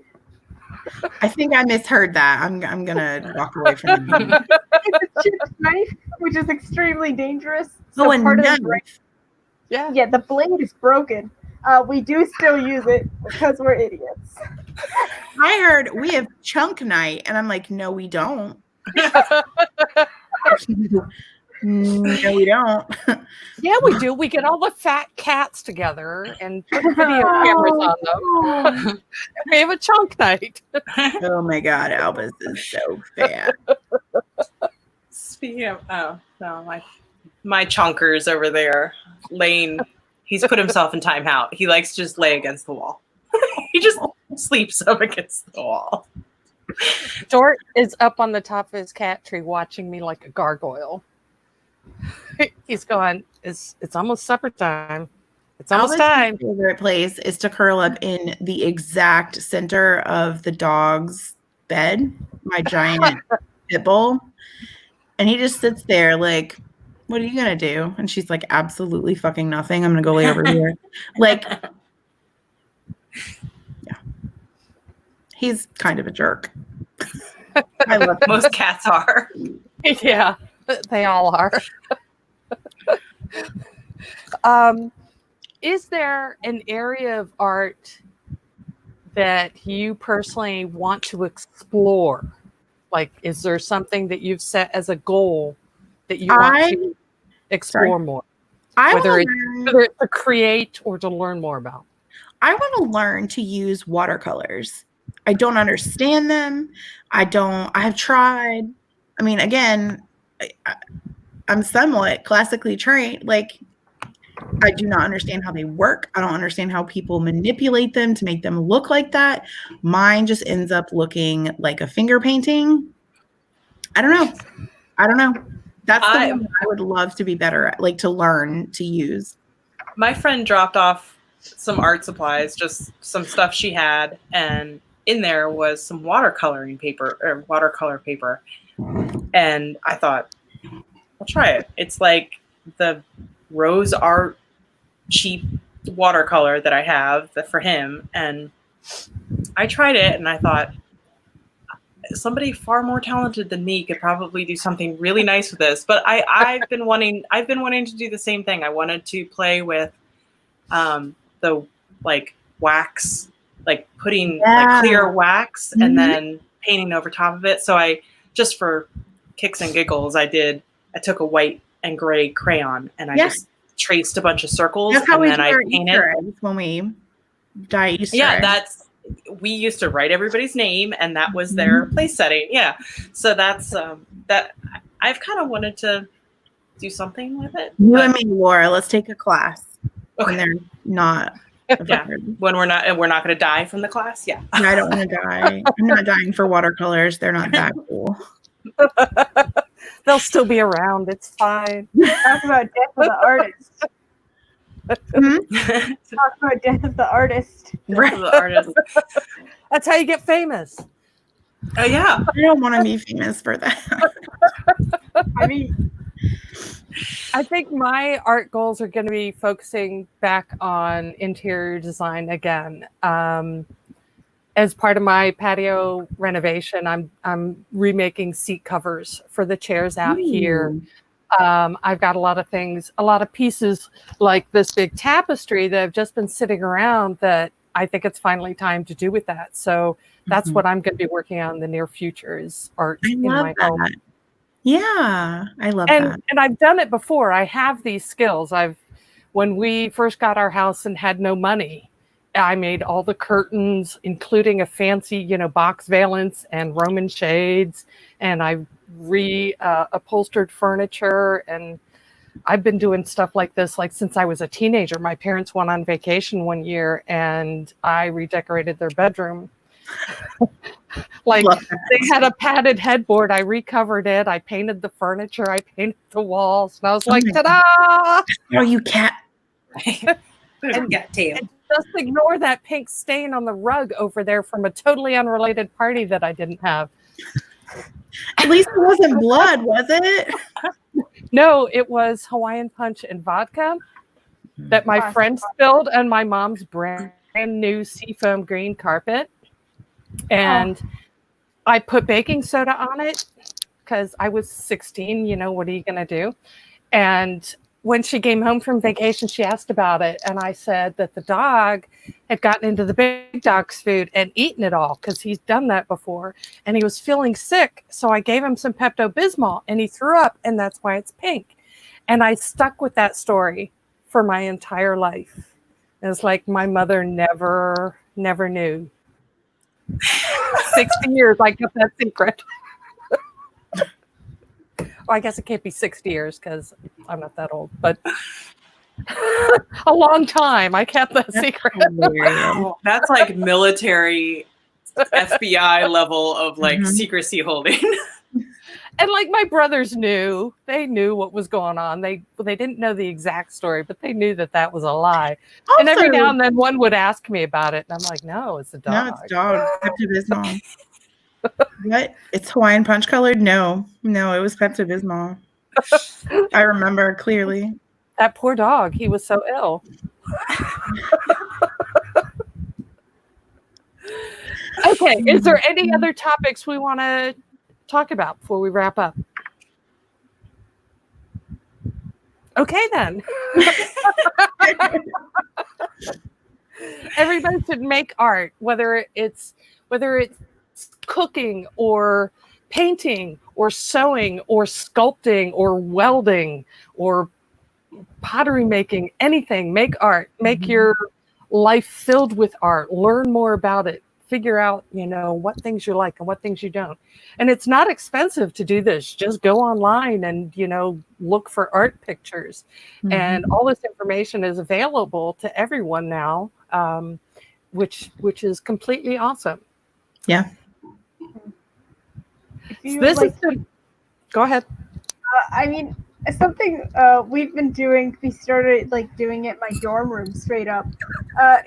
I think I misheard that. I'm gonna walk away from the meeting. It's a chipped knife, which is extremely dangerous. Oh, and part of knife. the brain, Yeah. yeah, the blade is broken. We do still use it because we're idiots. I heard we have chunk night, and I'm like, no, we don't. No, we don't. Yeah, we do. We get all the fat cats together and put video cameras on them. We have a chunk night. Oh my God, Albus is so fat. Speaking of, oh no, my chonkers over there, Lane. He's put himself in timeout. He likes to just lay against the wall. He just sleeps up against the wall. Dort is up on the top of his cat tree watching me like a gargoyle. He's going, it's almost supper time. It's almost time. My favorite place is to curl up in the exact center of the dog's bed, my giant pit bull. And he just sits there like, what are you going to do? And she's like, absolutely fucking nothing. I'm going to go lay over here. Like, yeah. He's kind of a jerk. I love him. Most cats are. Yeah, they all are. Is there an area of art that you personally want to explore? Like, is there something that you've set as a goal that you want to explore more? Whether it's to create or to learn more about. I want to learn to use watercolors. I don't understand them. I have tried. I mean, again, I'm somewhat classically trained. Like, I do not understand how they work. I don't understand how people manipulate them to make them look like that. Mine just ends up looking like a finger painting. I don't know. That's the one I would love to be better at, like to learn to use. My friend dropped off some art supplies, just some stuff she had, and in there was some watercolor paper. And I thought, I'll try it. It's like the Rose Art cheap watercolor that I have for him. And I tried it and I thought, somebody far more talented than me could probably do something really nice with this. But I've been wanting to do the same thing. I wanted to play with the like wax, like putting like clear wax and then painting over top of it. So I just for kicks and giggles, I took a white and gray crayon and I just traced a bunch of circles. That's how and we then do I our painted Easter eggs when we dye Easter eggs. we used to write everybody's name and that was their place setting. Yeah. So that's that I've kind of wanted to do something with it. You and me, Laura, let's take a class. Okay. When they're not. Yeah. When we're not going to die from the class. Yeah. I don't want to die. I'm not dying for watercolors. They're not that cool. They'll still be around. It's fine. Talk about death of the artist. Talk about death of the artist. Right. The artist. That's how you get famous. Oh yeah. I don't want to be famous for that. I mean, I think my art goals are going to be focusing back on interior design again. As part of my patio renovation, I'm remaking seat covers for the chairs out here. I've got a lot of things, a lot of pieces like this big tapestry that have just been sitting around that I think it's finally time to do with that. So that's what I'm going to be working on in the near future is art in my home. Yeah, I love that. And I've done it before. I have these skills. When we first got our house and had no money, I made all the curtains, including a fancy, box valance and Roman shades. And I upholstered furniture. And I've been doing stuff like this, since I was a teenager. My parents went on vacation one year and I redecorated their bedroom. They had a padded headboard. I recovered it. I painted the furniture. I painted the walls. And I was like, ta-da! Oh, you cat. And just ignore that pink stain on the rug over there from a totally unrelated party that I didn't have. At least it wasn't blood, was it? No, it was Hawaiian punch and vodka that my friend spilled on my mom's brand new seafoam green carpet. And I put baking soda on it because I was 16. You know, what are you going to do? And when she came home from vacation, she asked about it. And I said that the dog had gotten into the big dog's food and eaten it all because he's done that before. And he was feeling sick. So I gave him some Pepto-Bismol and he threw up, and that's why it's pink. And I stuck with that story for my entire life. It's like my mother never knew. 60 years I kept that secret. Well, I guess it can't be 60 years because I'm not that old, but a long time I kept that secret. Well, that's like military FBI level of like Mhm. secrecy holding. And like my brothers knew, they knew what was going on. They didn't know the exact story, but they knew that that was a lie. And every now and then one would ask me about it, and I'm like, no, it's a dog. No, it's dog. Pepto-Bismol. What? It's Hawaiian punch colored? No, it was Pepto-Bismol. I remember clearly. That poor dog, he was so ill. Okay, is there any other topics we want to talk about before we wrap up? Okay, then. Everybody should make art, whether it's cooking or painting or sewing or sculpting or welding or pottery making, anything. Make art. Make your life filled with art. Learn more about it. Figure out, what things you like and what things you don't. And it's not expensive to do this. Just go online and, look for art pictures. Mhm. And all this information is available to everyone now, which is completely awesome. Yeah. Go ahead. I mean, something we've been doing, we started like doing it in my dorm room straight up,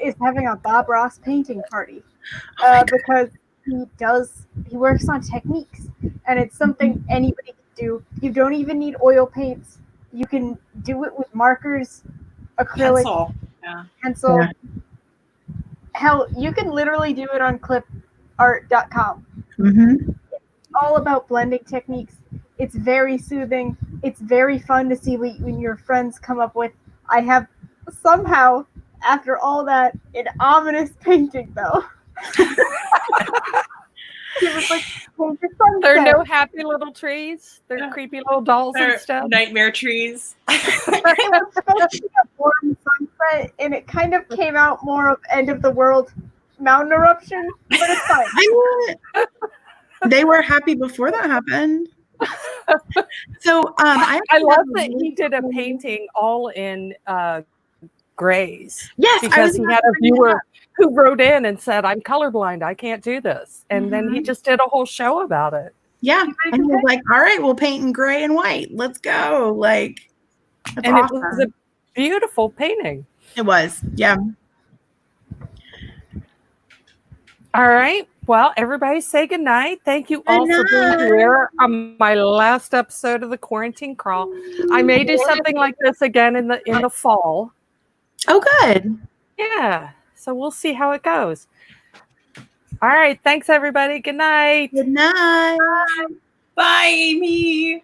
is having a Bob Ross painting party. Because he works on techniques, and it's something anybody can do. You don't even need oil paints. You can do it with markers, acrylic, pencil. Yeah. Hell, you can literally do it on clipart.com. Mm-hmm. All about blending techniques. It's very soothing. It's very fun to see when your friends come up with. I have somehow, after all that, an ominous painting though. It was like, there are no happy little trees. They're creepy little dolls and stuff. Nightmare trees. It was supposed to be a warm sunset, and it kind of came out more of end of the world mountain eruption, but it's fine. They were happy before that happened. So I love that he did a painting all in grays. Yes, because he had a viewer who wrote in and said, "I'm colorblind. I can't do this," and then he just did a whole show about it. Yeah, and he was like, "All right, we'll paint in gray and white. Let's go!" Like, that's and awesome. It was a beautiful painting. It was, yeah. All right. Well, everybody say goodnight. Thank you all for being here on my last episode of the Quarantine Crawl. I may do something like this again in the fall. Oh, good. Yeah. So we'll see how it goes. All right. Thanks, everybody. Good night. Good night. Bye, Amy.